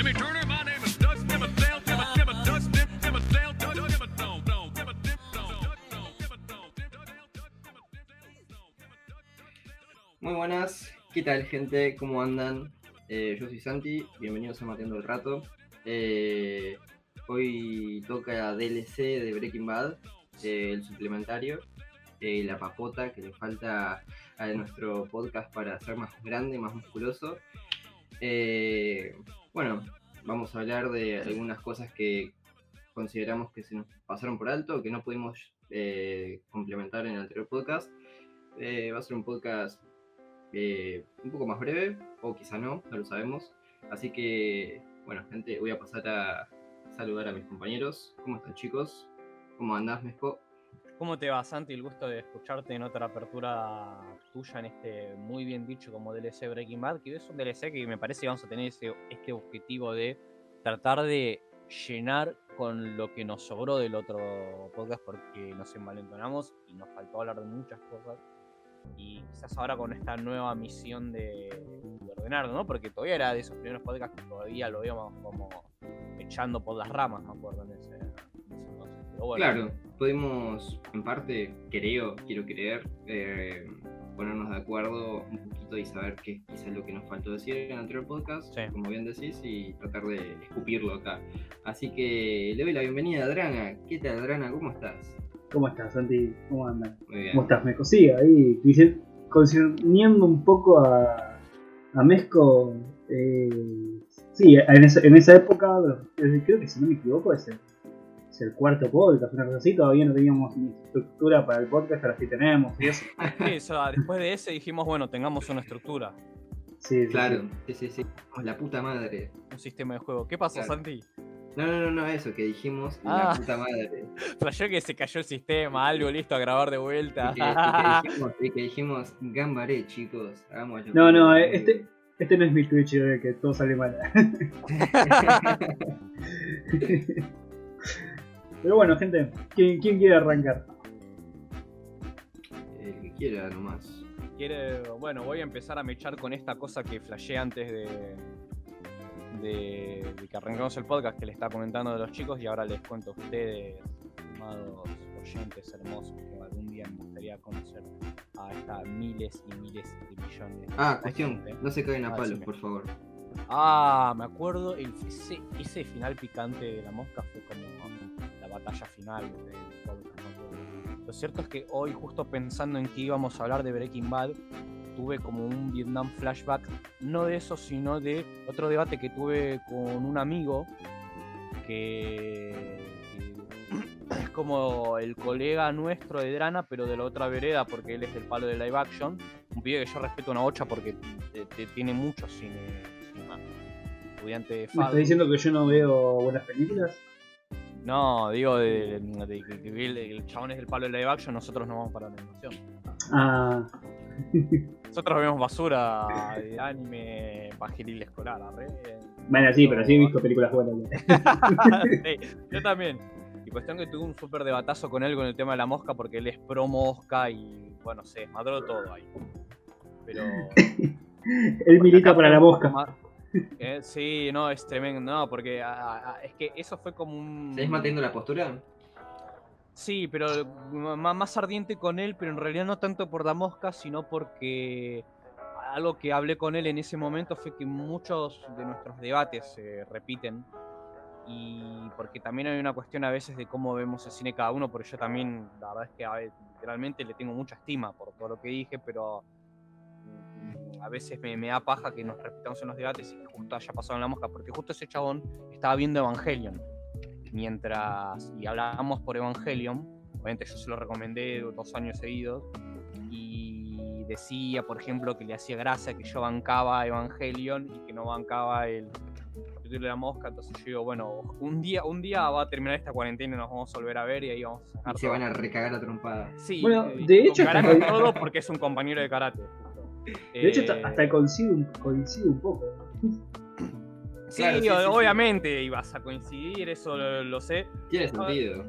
Timmy Turner, my name is Dust Dimmadale, Dust Dimmadale, Muy buenas, ¿qué tal gente? ¿Cómo andan? Yo soy Santi, bienvenidos a Mateando el Rato. Hoy toca DLC de Breaking Bad, el suplementario, la papota que le falta a nuestro podcast para ser más grande, más musculoso. Bueno, vamos a hablar de algunas cosas que consideramos que se nos pasaron por alto, que no pudimos complementar en el anterior podcast. Va a ser un podcast un poco más breve, o quizá no lo sabemos. Así que, bueno, gente, voy a pasar a saludar a mis compañeros. ¿Cómo están, chicos? ¿Cómo andás, Mezco? ¿Cómo te va, Santi? El gusto de escucharte en otra apertura tuya en este muy bien dicho como DLC Breaking Bad, que es un DLC que me parece que vamos a tener este objetivo de tratar de llenar con lo que nos sobró del otro podcast, porque nos envalentonamos y nos faltó hablar de muchas cosas. Y quizás ahora con esta nueva misión de ordenar, ¿no? Porque todavía era de esos primeros podcasts que todavía lo íbamos como echando por las ramas, me acuerdo, en ese entonces. Pero bueno. Claro, pudimos, en parte, quiero creer, ponernos de acuerdo un poquito y saber qué es quizás lo que nos faltó decir en el anterior podcast, sí, como bien decís, y tratar de escupirlo acá. Así que le doy la bienvenida a Drana. ¿Qué tal, Drana? ¿Cómo estás? ¿Cómo estás, Santi? ¿Cómo andas? Muy bien. ¿Cómo estás, Mezco? Sí, ahí concerniendo un poco a Mezco. Sí, en esa época, creo que si no me equivoco, es el cuarto podcast, una cosa así. Todavía no teníamos ni estructura para el podcast, ahora sí tenemos. Y eso. Sí, después de ese dijimos, bueno, tengamos una estructura. Sí, claro, sí. La puta madre. Un sistema de juego. ¿Qué pasó, Claro. Santi? No, eso que dijimos, la puta madre. Flashó que se cayó el sistema, algo listo a grabar de vuelta. Y que dijimos, gambaré, chicos, hagámoslo. No, este no es mi Twitch, que todo sale mal. Pero bueno, gente, ¿quién quiere arrancar? El que quiera nomás. Bueno, voy a empezar a mechar con esta cosa que flashé antes de que arrancamos el podcast, que le estaba comentando de los chicos, y ahora les cuento a ustedes, amados oyentes hermosos, que algún día me gustaría conocer a estas miles y miles de millones de Cuestión, gente. no se caigan a palos, decime. por favor. Me acuerdo, ese final picante de la mosca fue como la batalla final del podcast. Lo cierto es que hoy, justo pensando en que íbamos a hablar de Breaking Bad, tuve como un Vietnam flashback, no de eso, sino de otro debate que tuve con un amigo que es como el colega nuestro de Drana, pero de la otra vereda, porque él es del palo de live action. Un pibe que yo respeto una bocha porque tiene mucho cine, estudiante de ¿Me FADU. estás diciendo que yo no veo buenas películas? No, digo de que el chabón es del palo de live action, nosotros no vamos para la animación. Ah. Nosotros vemos basura de anime pajiril escolar, Bueno, sí, pero sí he visto películas buenas. Sí, yo también. Y cuestión que tuve un súper debatazo con él con el tema de la mosca, porque él es pro mosca y bueno, se desmadró todo ahí. Pero Él milita para la mosca. Sí, no, es tremendo. No, porque es que eso fue como un... ¿Seguís manteniendo la postura? Sí, pero más ardiente con él, pero en realidad no tanto por la mosca, sino porque algo que hablé con él en ese momento fue que muchos de nuestros debates se repiten, y porque también hay una cuestión a veces de cómo vemos el cine cada uno, porque yo también, la verdad es que literalmente le tengo mucha estima por todo lo que dije, pero a veces me da paja que nos repitamos en los debates y que justo haya pasado en la mosca, porque justo ese chabón estaba viendo Evangelion. Y hablábamos por Evangelion, obviamente yo se lo recomendé 2 años seguidos, y decía, por ejemplo, que le hacía gracia que yo bancaba Evangelion y que no bancaba el capítulo de la mosca. Entonces yo digo, bueno, un día va a terminar esta cuarentena y nos vamos a volver a ver, y ahí vamos a sacar Y se van a recagar a trompada. Sí, bueno, de hecho, karate todo porque es un compañero de karate. De hecho, hasta coincide un poco. Sí, Claro, sí. obviamente ibas a coincidir, eso lo sé. Tiene sentido.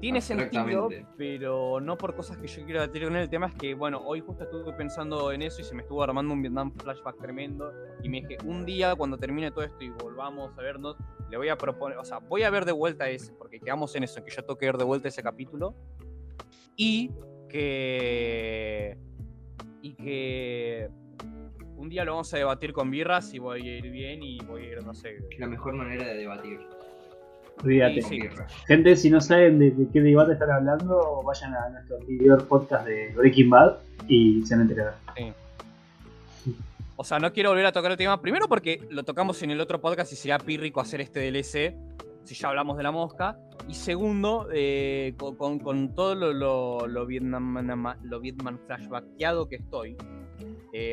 tiene sentido, abstractamente. pero no por cosas que yo quiero debatir con él. El tema es que, bueno, hoy justo estuve pensando en eso y se me estuvo armando un Vietnam flashback tremendo. Y me dije, un día cuando termine todo esto y volvamos a vernos, le voy a proponer, o sea, voy a ver de vuelta ese, porque quedamos en eso, en que yo tengo que ver de vuelta ese capítulo. Y que un día lo vamos a debatir con birras y voy a ir bien y voy a ir, no sé. La mejor manera de debatir. Olvídate. Sí. Gente, si no saben de qué debate están hablando, vayan a nuestro anterior podcast de Breaking Bad y se van a enterar. Sí. O sea, no quiero volver a tocar el tema, primero porque lo tocamos en el otro podcast y sería pírrico hacer este DLC, si ya hablamos de la mosca. Y segundo, con todo lo Vietnam flashbackeado que estoy,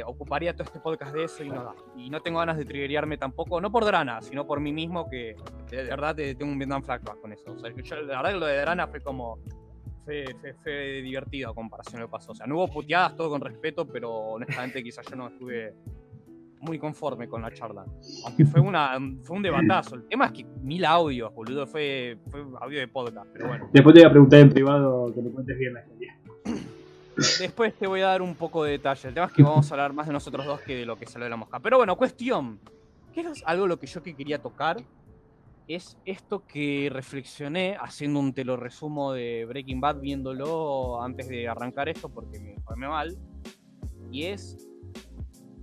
ocuparía todo este podcast de eso y no da. Y no tengo ganas de triggerearme tampoco, no por Drana, sino por mí mismo, que de verdad tengo un Vietnam flashback con eso. O sea, la verdad que lo de Drana fue como... Fue divertido a comparación de lo que pasó. O sea, no hubo puteadas, todo con respeto, pero honestamente quizás yo no estuve muy conforme con la charla. Aunque fue un debatazo. El tema es que 1000 audios, boludo, fue audio de podcast, pero bueno. Después te voy a preguntar en privado que me cuentes bien la historia. Después te voy a dar un poco de detalle. El tema es que vamos a hablar más de nosotros dos que de lo que salió de la mosca. Pero bueno, cuestión. ¿Qué es algo lo que yo quería tocar? Es esto que reflexioné haciendo un te lo resumo de Breaking Bad, viéndolo antes de arrancar esto porque me informé mal. Y es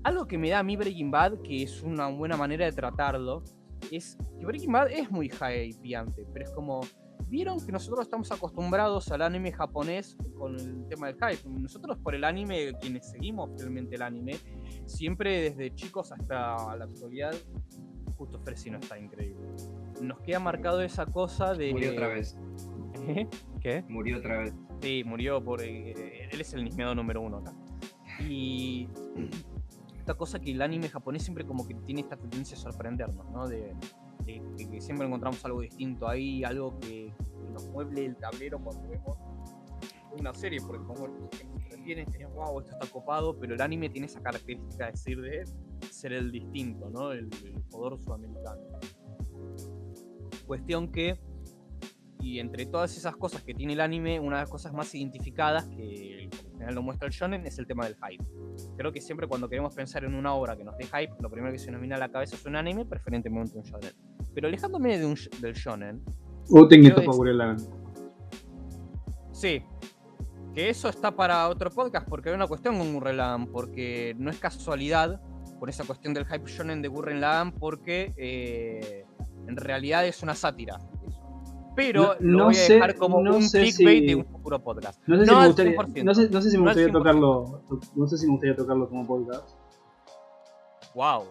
algo que me da a mí Breaking Bad, que es una buena manera de tratarlo, es que Breaking Bad es muy hypeante, pero es como... Vieron que nosotros estamos acostumbrados al anime japonés con el tema del hype. Nosotros por el anime, quienes seguimos fielmente el anime, siempre desde chicos hasta la actualidad, justo Fresino está increíble. Nos queda marcado esa cosa de... Murió otra vez. ¿Qué? Murió otra vez. Sí, murió por... él es el nismeado número 1 acá. Y esta cosa que el anime japonés siempre como que tiene esta tendencia a sorprendernos, ¿no? De que siempre encontramos algo distinto ahí, algo que nos mueble el tablero cuando vemos una serie, porque como tienes, wow, esto está copado, pero el anime tiene esa característica de ser el distinto, ¿no? El poder sudamericano. Cuestión que, y entre todas esas cosas que tiene el anime, una de las cosas más identificadas, que en general lo muestra el shonen, es el tema del hype. Creo que siempre cuando queremos pensar en una obra que nos dé hype, lo primero que se nos viene a la cabeza es un anime, preferentemente un shonen. Pero alejándome del shonen... Sí, que eso está para otro podcast, porque hay una cuestión con Gurren Lagann, porque no es casualidad por esa cuestión del hype shonen de Gurren Lagann, porque en realidad es una sátira. Pero lo voy a dejar como un clickbait de un futuro podcast. No sé si me gustaría tocarlo. No sé si me gustaría tocarlo como podcast. Wow.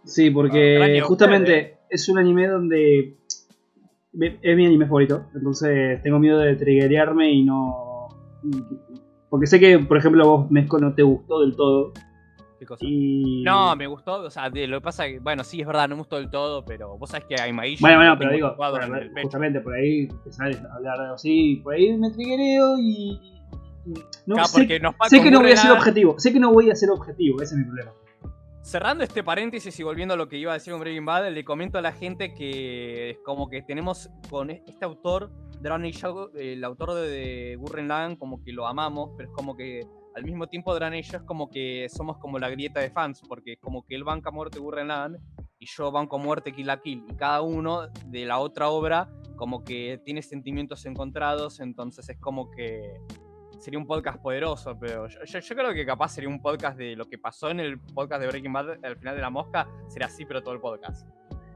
Sí, porque justamente es un anime donde es mi anime favorito, entonces tengo miedo de triggerearme y no... Porque sé que, por ejemplo, a vos, Mezco, no te gustó del todo. ¿Qué cosa? No, me gustó, o sea, lo que pasa es que, bueno, sí, es verdad, no me gustó del todo, pero vos sabés que hay Maishi... Bueno, pero digo, justamente por ahí te sales a hablar de algo así, por ahí me triggereo y... No, claro, sé que no voy a ser objetivo, ese es mi problema. Cerrando este paréntesis y volviendo a lo que iba a decir con Breaking Bad, le comento a la gente que es como que tenemos con este autor, Drane Shaw, el autor de Gurren Lagann, como que lo amamos, pero es como que al mismo tiempo Drane Shaw es como que somos como la grieta de fans, porque es como que él banca muerte Gurren Lagann y yo banco muerte Kill la Kill, y cada uno de la otra obra como que tiene sentimientos encontrados, entonces es como que... Sería un podcast poderoso, pero yo creo que capaz sería un podcast de lo que pasó en el podcast de Breaking Bad al final de la mosca, será así, pero todo el podcast.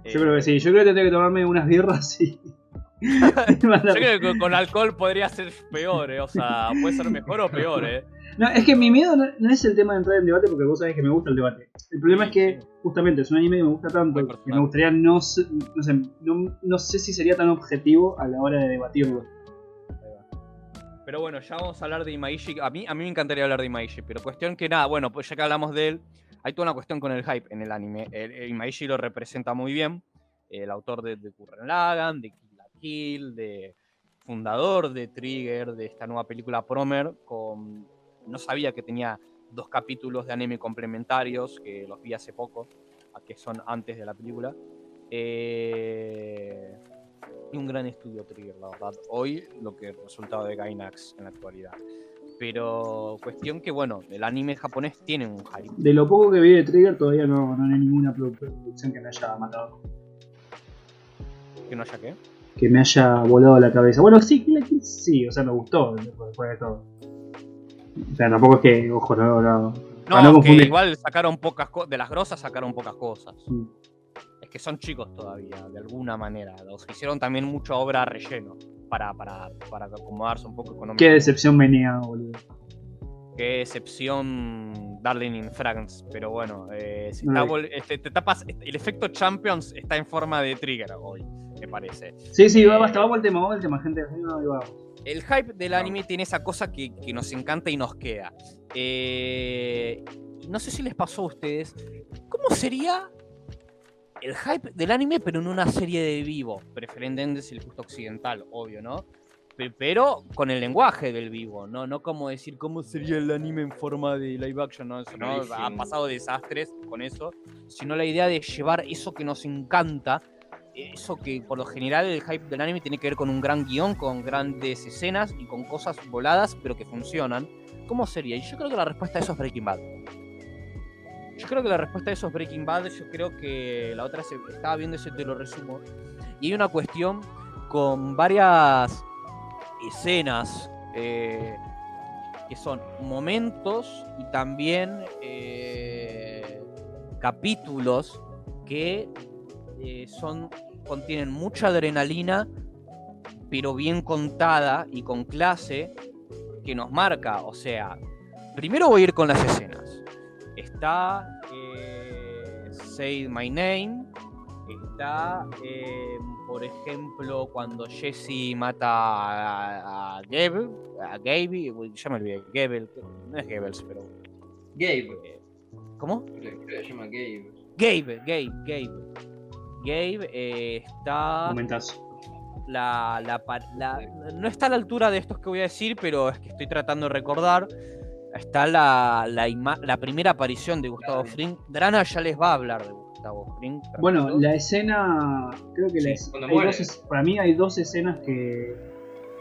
Yo creo que sí, yo creo que tendría que tomarme unas birras y... Yo creo que con alcohol podría ser peor, o sea, puede ser mejor o peor, No, es que mi miedo no es el tema de entrar en debate, porque vos sabés que me gusta el debate. El problema es que, justamente, es un anime que me gusta tanto, que me gustaría, no sé si sería tan objetivo a la hora de debatirlo. Pero bueno, ya vamos a hablar de Imaishi. A mí me encantaría hablar de Imaishi, pero cuestión que nada, bueno, pues ya que hablamos de él, hay toda una cuestión con el hype en el anime. Imaishi lo representa muy bien, el autor de Gurren Lagann, de Kill la Kill, de fundador de Trigger, de esta nueva película Promer, no sabía que tenía 2 capítulos de anime complementarios, que los vi hace poco, que son antes de la película. y un gran estudio Trigger, la verdad. Hoy lo que el resultado de Gainax en la actualidad. Pero cuestión que, bueno, el anime japonés tiene un hype. De lo poco que vi de Trigger, todavía no hay ninguna producción que me haya matado. ¿Que no haya qué? Que me haya volado la cabeza. Bueno, sí, sí, o sea, me gustó después de todo. O sea, tampoco es que, ojo, no para No, que confundir. igual sacaron pocas cosas, de las grosas sacaron pocas cosas. Mm. Es que son chicos todavía, de alguna manera. Los hicieron también mucha obra relleno para acomodarse un poco económicamente. Qué decepción venía, boludo. Qué excepción Darling in France, pero bueno, No, te tapas, el efecto Champions está en forma de Trigger hoy, me parece. Sí, basta, vamos al tema, gente. No, ahí vamos. El hype del anime tiene esa cosa que nos encanta y nos queda. No sé si les pasó a ustedes, ¿cómo sería el hype del anime pero en una serie de vivo? Preferentemente si les gusta occidental, obvio, ¿no? Pero con el lenguaje del vivo, no como decir cómo sería el anime en forma de live action, ¿no? Eso, ¿no? Ha pasado desastres con eso, sino la idea de llevar eso que nos encanta, eso que por lo general el hype del anime tiene que ver con un gran guión, con grandes escenas y con cosas voladas, pero que funcionan. ¿Cómo sería? Y yo creo que la respuesta a eso es Breaking Bad. Yo creo que la otra estaba viendo ese, te lo resumo. Y hay una cuestión con varias escenas que son momentos y también capítulos que contienen mucha adrenalina, pero bien contada y con clase, que nos marca. O sea, primero voy a ir con las escenas. Está Say My Name. Está, por ejemplo, cuando Jesse mata a Gabe, ya me olvidé, Gable, no es Goebbels, pero... Gabe. ¿Cómo? Creo que se llama Gabe. Gabe, está... Momentazo. No está a la altura de estos que voy a decir, pero es que estoy tratando de recordar. Está la primera aparición de Gustavo Fring. Drana ya les va a hablar de Gustavo Fring. Bueno, la escena, creo que cuando hay muere. para mí hay dos escenas que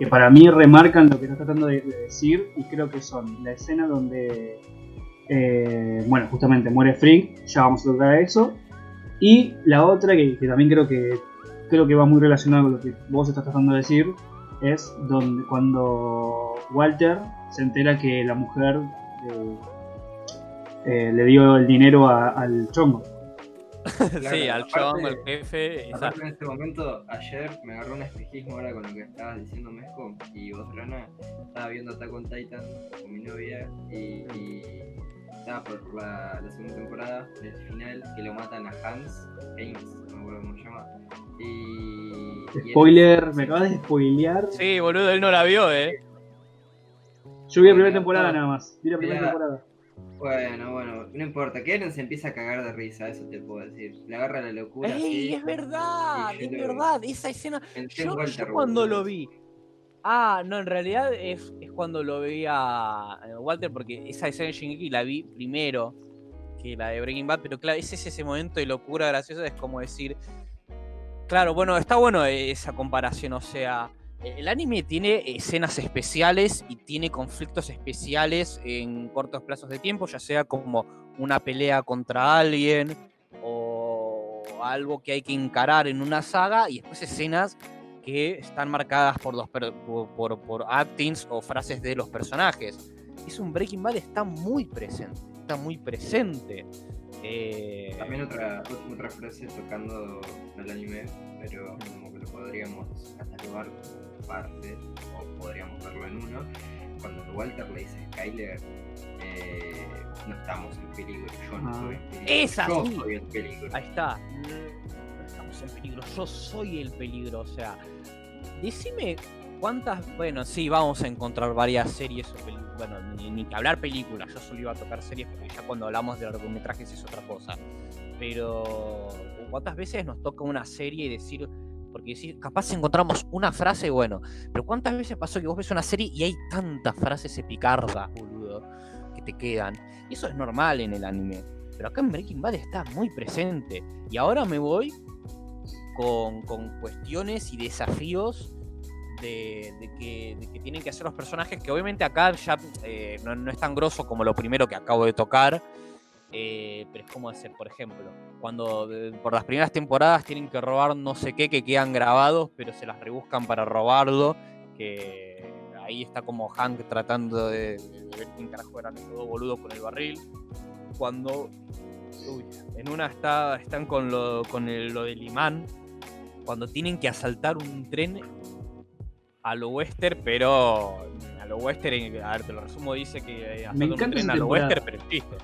para mí remarcan lo que estás tratando de decir, y creo que son la escena donde, bueno, justamente muere Frink, ya vamos a tocar eso, y la otra que también creo que va muy relacionada con lo que vos estás tratando de decir, es cuando Walter se entera que la mujer le dio el dinero al chongo. Sí, al chongo, al jefe. Aparte, en este momento, ayer me agarró un espejismo ahora con lo que estabas diciendo, Mesco, y vos, Rana, estaba viendo Attack on Titan con mi novia y estaba por la segunda temporada, el final, que lo matan a Hans Haynes, no me acuerdo cómo se llama. Y Spoiler, me acabas de spoilear. Sí, boludo, él no la vio, Yo vi la primera temporada nada más. Vi la primera Mira. temporada. Bueno, no importa, que Eren se empieza a cagar de risa, eso te puedo decir. Le agarra la locura. ¡Ey! así, Es verdad, y es yo verdad, esa escena. pensé en Yo Walter, cuando boludo. lo vi. Ah, no, en realidad es cuando lo veía Walter, porque esa escena de Shingeki la vi primero que la de Breaking Bad, pero claro, ese es ese momento de locura graciosa, es como decir. Claro, bueno, está bueno esa comparación, o sea. El anime tiene escenas especiales y tiene conflictos especiales en cortos plazos de tiempo, ya sea como una pelea contra alguien o algo que hay que encarar en una saga, y después escenas que están marcadas por actings o frases de los personajes. Es un Breaking Bad, está muy presente. También otra frase tocando el anime, pero como que lo podríamos catalogar parte, o podríamos verlo en uno, cuando Walter le dice a Skyler, no estamos en peligro, yo no soy en peligro. ¡Esa yo sí! soy el peligro. Ahí está. No estamos en peligro, yo soy el peligro, o sea, decime cuántas, bueno, sí, vamos a encontrar varias series o películas, bueno, ni que hablar películas, yo solo iba a tocar series porque ya cuando hablamos de largometrajes es otra cosa, pero cuántas veces nos toca una serie y decir, porque decir, capaz encontramos una frase, bueno, pero cuántas veces pasó que vos ves una serie y hay tantas frases epicardas, boludo, que te quedan, y eso es normal en el anime, pero acá en Breaking Bad está muy presente, y ahora me voy con cuestiones y desafíos de que tienen que hacer los personajes, que obviamente acá ya no es tan grosso como lo primero que acabo de tocar, pero es como hacer, por ejemplo, cuando por las primeras temporadas tienen que robar no sé qué que quedan grabados, pero se las rebuscan para robarlo, que ahí está como Hank tratando de ver quién carajo eran esos dos boludos con el barril. Cuando en una están con lo del imán, cuando tienen que asaltar un tren a lo western, pero a lo western, a ver, te lo resumo, dice que asaltan un tren a lo western, pero es chiste.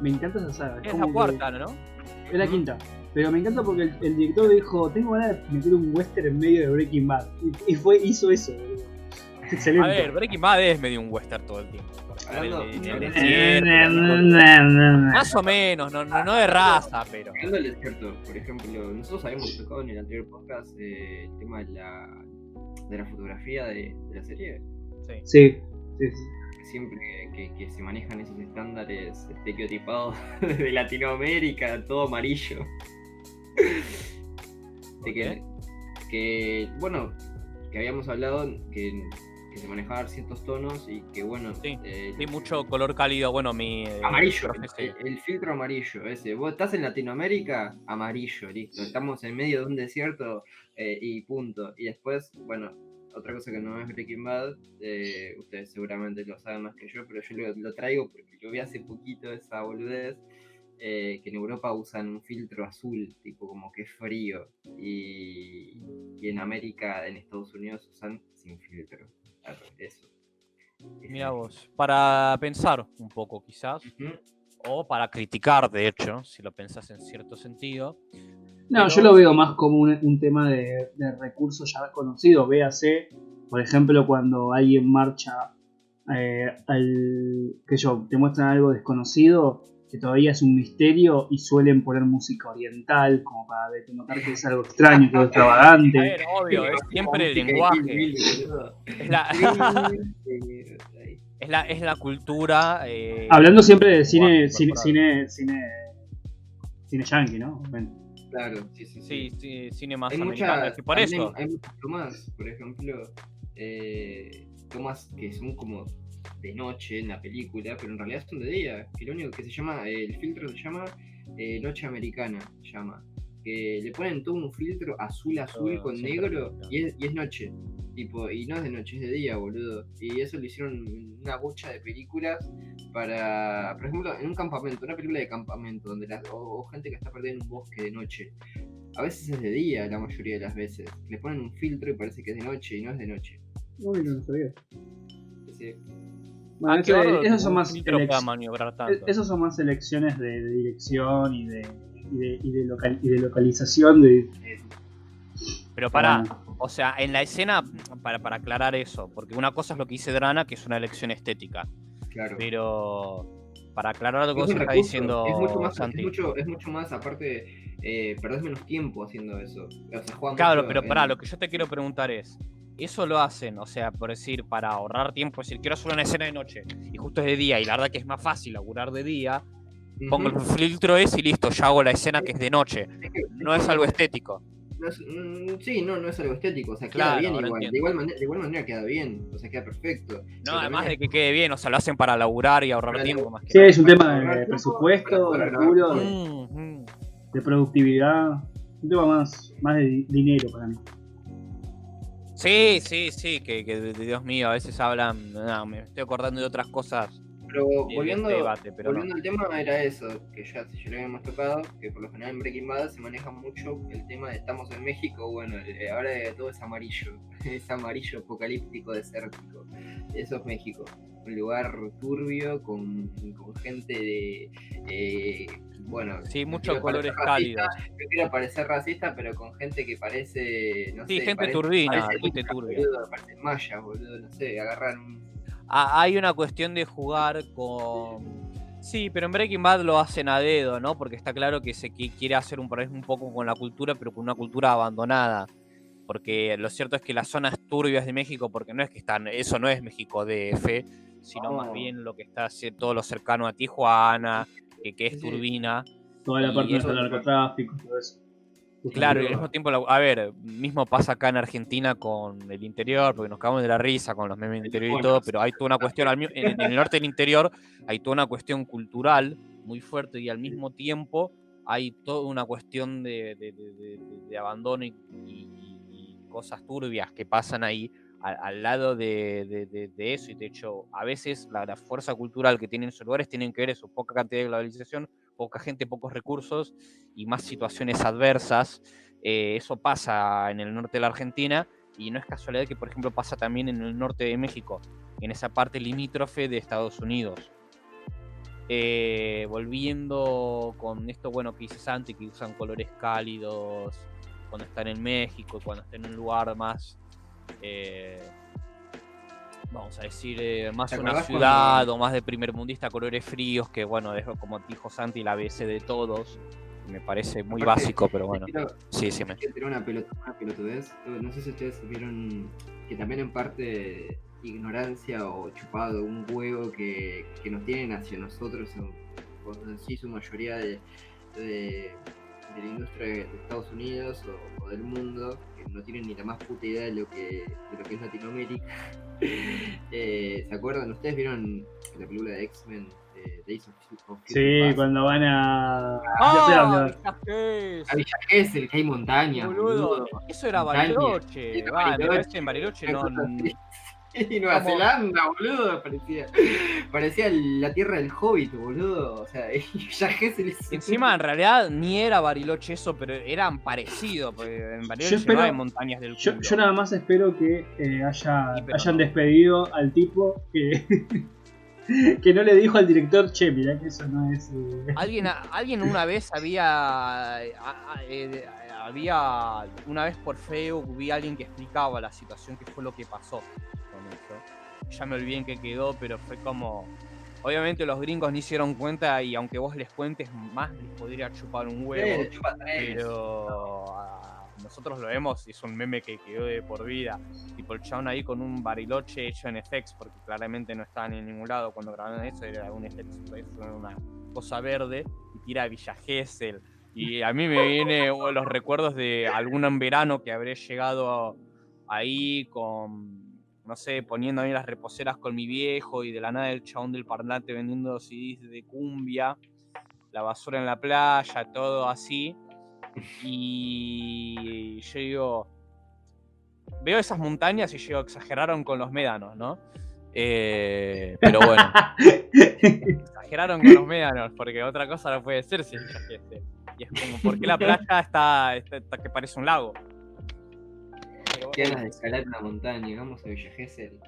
Me encanta esa saga. Es la cuarta, ¿no? Es la quinta. Pero me encanta porque el director dijo, tengo ganas de meter un western en medio de Breaking Bad. Y hizo eso. Excelente. A ver, Breaking Bad es medio un western todo el tiempo. Más o menos, no de raza, pero. Hablando del desierto, por ejemplo, nosotros habíamos tocado en el anterior podcast el tema de la fotografía de la serie. Sí. Siempre que se manejan esos estándares estereotipados de Latinoamérica, todo amarillo. Bueno, que habíamos hablado que se manejaban ciertos tonos y que bueno... Sí, mucho color cálido, bueno, amarillo, el filtro amarillo ese. Vos estás en Latinoamérica, amarillo, listo. Estamos en medio de un desierto y punto. Y después, bueno, otra cosa que no es Breaking Bad, ustedes seguramente lo saben más que yo, pero yo lo traigo porque yo vi hace poquito esa boludez, que en Europa usan un filtro azul, tipo como que es frío, y en América, en Estados Unidos, usan sin filtro. Eso. Mira vos, para pensar un poco quizás, o para criticar, de hecho, si lo pensás en cierto sentido. No, yo lo veo más como un tema de recursos ya conocidos. Véase, por ejemplo, cuando alguien marcha te muestran algo desconocido, que todavía es un misterio, y suelen poner música oriental, como para denotar que es algo extraño, que es extravagante. A ver, obvio, es siempre el lenguaje. Es la cultura. Hablando siempre de cine yankee, ¿no? Bueno. Claro, sí. Cine más americano. Es que por eso. Hay muchas tomas, por ejemplo, tomas que son como de noche en la película, pero en realidad son de día. Que lo único que se llama, el filtro se llama Noche Americana, que le ponen todo un filtro azul con negro y es noche. Tipo, y no es de noche, es de día, boludo. Y eso lo hicieron en una bocha de películas para, por ejemplo, en un campamento, una película de campamento, donde o gente que está perdida en un bosque de noche. A veces es de día, la mayoría de las veces. Le ponen un filtro y parece que es de noche y no es de noche. Uy, no lo sabía. Sí. Bueno, esos son más esos son más elecciones de dirección y de localización pero pará, o sea, en la escena, para aclarar eso, porque una cosa es lo que dice Drana, que es una elección estética. Claro. Pero para aclarar lo que vos estás diciendo, Santi. Es mucho más, aparte, perdés menos tiempo haciendo eso. O sea, claro, pero pará, lo que yo te quiero preguntar es, eso lo hacen, o sea, por decir, para ahorrar tiempo, es decir, quiero hacer una escena de noche y justo es de día, y la verdad que es más fácil laburar de día, pongo el filtro ese y listo, ya hago la escena que es de noche. No es algo estético. No es algo estético, o sea, queda bien igual. De igual manera queda bien, o sea, queda perfecto. No, además de que quede bien, o sea, lo hacen para laburar y ahorrar tiempo más que sí, es un tema de presupuesto, de laburo, de productividad, un tema más de dinero para mí. Sí, que Dios mío, a veces hablan, me estoy acordando de otras cosas. Pero volviendo al tema, era eso, que ya lo habíamos tocado, que por lo general en Breaking Bad se maneja mucho el tema de estamos en México, bueno, ahora todo es amarillo, es amarillo apocalíptico desértico. Eso es México, un lugar turbio con gente de bueno, sí, muchos colores cálidos. No quiero parecer racista, pero con gente que parece, no sé, gente turbina, gente turbia. Parece mayas, boludo, no sé, agarrar un... Hay una cuestión de jugar con... Sí, pero en Breaking Bad lo hacen a dedo, ¿no? Porque está claro que se quiere hacer un poco con la cultura, pero con una cultura abandonada. Porque lo cierto es que las zonas turbias de México, porque no es que están... Eso no es México DF, sino más bien lo que está todo lo cercano a Tijuana, que es turbina. Toda la parte del narcotráfico, todo eso. Claro, y al mismo tiempo, a ver, mismo pasa acá en Argentina con el interior, porque nos cagamos de la risa con los memes del interior y todo, pero hay toda una cuestión, en el norte del interior hay toda una cuestión cultural muy fuerte y al mismo tiempo hay toda una cuestión de abandono y cosas turbias que pasan ahí al lado de eso. Y de hecho, a veces la fuerza cultural que tienen esos lugares tienen que ver eso, poca cantidad de globalización, poca gente, pocos recursos y más situaciones adversas. Eso pasa en el norte de la Argentina y no es casualidad que, por ejemplo, pasa también en el norte de México, en esa parte limítrofe de Estados Unidos. Volviendo con esto, bueno, que dice Santi, que usan colores cálidos cuando están en México, cuando están en un lugar más, vamos a decir, más una ciudad o más de primermundista, colores fríos, que bueno, es como dijo Santi, la ABC de todos. Me parece muy Aparte, básico, pero bueno. quiero Sí, me. tirar una pelotudez. No sé si ustedes vieron que también en parte ignorancia o chupado un huevo que nos tienen hacia nosotros, en sí su mayoría de la industria de Estados Unidos o del mundo, que no tienen ni la más puta idea de lo que es Latinoamérica. ¿Se acuerdan? ¿Ustedes vieron la película de X-Men, Days of Future Sí, Past? cuando van a. ¡Ah! A Villa Gesell, que hay montañas, boludo. Eso era Montañas. Bariloche. Era Va, me Bariloche. parece en Bariloche no. Y Nueva ¿Cómo? Zelanda, boludo, parecía la tierra del Hobbit, boludo. O sea, Villa Gesell es... Encima, en realidad, ni era Bariloche eso, pero eran parecidos. Porque en Bariloche espero- no hay montañas del culo. Yo nada más espero que Sí, pero hayan no. despedido al tipo que, que no le dijo al director, che, mirá que eso no es. Alguien una vez había una vez por Facebook vi a alguien que explicaba la situación, que fue lo que pasó con eso. Ya me olvidé en qué quedó, pero fue como, obviamente los gringos ni hicieron cuenta y aunque vos les cuentes más les podría chupar un huevo, pero nosotros lo vemos y es un meme que quedó de por vida. Tipo el chabón ahí con un Bariloche hecho en FX, porque claramente no estaban en ningún lado cuando grabaron eso, era un FX, era una cosa verde, y tira Villa Gesell. Y a mí me viene los recuerdos de algún verano que habré llegado ahí con, no sé, poniendo ahí las reposeras con mi viejo y de la nada el chabón del parlante vendiendo CDs de cumbia, la basura en la playa, todo así. Y yo digo, veo esas montañas y digo, exageraron con los médanos, ¿no? Pero bueno, exageraron con los médanos, porque otra cosa no puede ser si es Villa Gesell. Y es como, ¿por qué la playa está que parece un lago? Pero Qué bueno, ganas de escalar una montaña, vamos a Villa Gesell.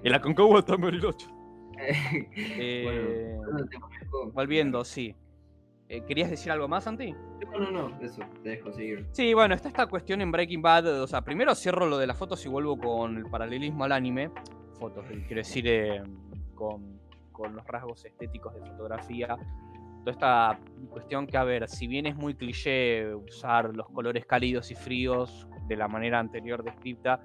y la Concagua está en Bariloche. Bueno, no te conozco. Volviendo, sí. ¿Querías decir algo más, Santi? No, eso, te dejo seguir. Sí, bueno, está esta cuestión en Breaking Bad. O sea, primero cierro lo de las fotos y vuelvo con el paralelismo al anime. Fotos, quiero decir, con los rasgos estéticos de fotografía. Toda esta cuestión que, a ver, si bien es muy cliché usar los colores cálidos y fríos de la manera anterior descrita,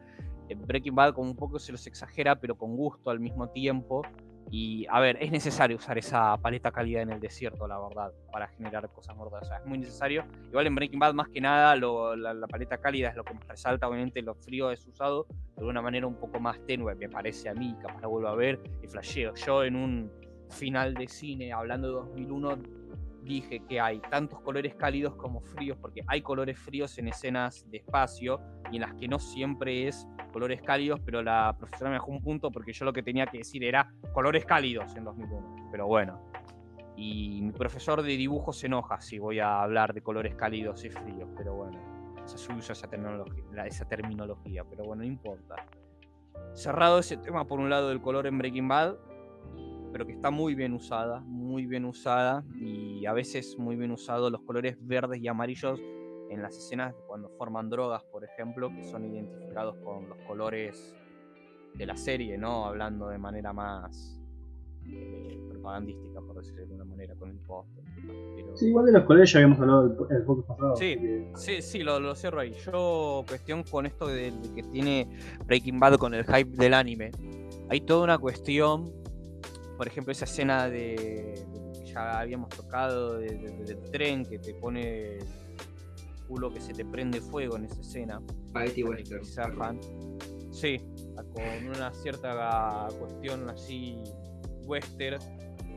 en Breaking Bad como un poco se los exagera, pero con gusto al mismo tiempo. Y, a ver, es necesario usar esa paleta cálida en el desierto, la verdad, para generar cosas gordas. O sea, es muy necesario. Igual en Breaking Bad, más que nada, la paleta cálida es lo que más resalta. Obviamente, lo frío es usado de una manera un poco más tenue, me parece a mí. Capaz la vuelvo a ver y flasheo. Yo, en un final de cine, hablando de 2001, dije que hay tantos colores cálidos como fríos, porque hay colores fríos en escenas de espacio y en las que no siempre es colores cálidos, pero la profesora me dejó un punto porque yo lo que tenía que decir era colores cálidos en 2001, pero bueno. Y mi profesor de dibujo se enoja si voy a hablar de colores cálidos y fríos, pero bueno, se usa esa terminología, pero bueno, no importa. Cerrado ese tema por un lado del color en Breaking Bad, pero que está muy bien usada y a veces muy bien usado los colores verdes y amarillos en las escenas cuando forman drogas, por ejemplo, que son identificados con los colores de la serie, ¿no? Hablando de manera más propagandística, por decirlo de alguna manera, con el póster. Pero... Sí, igual de los colores ya habíamos hablado el podcast pasado. Sí, lo cierro ahí. Yo, cuestión con esto de que tiene Breaking Bad con el hype del anime, hay toda una cuestión. Por ejemplo, esa escena que ya habíamos tocado del tren que te pone culo que se te prende fuego en esa escena. Spaghetti Que Western. quizás fan. Sí, con una cierta cuestión así western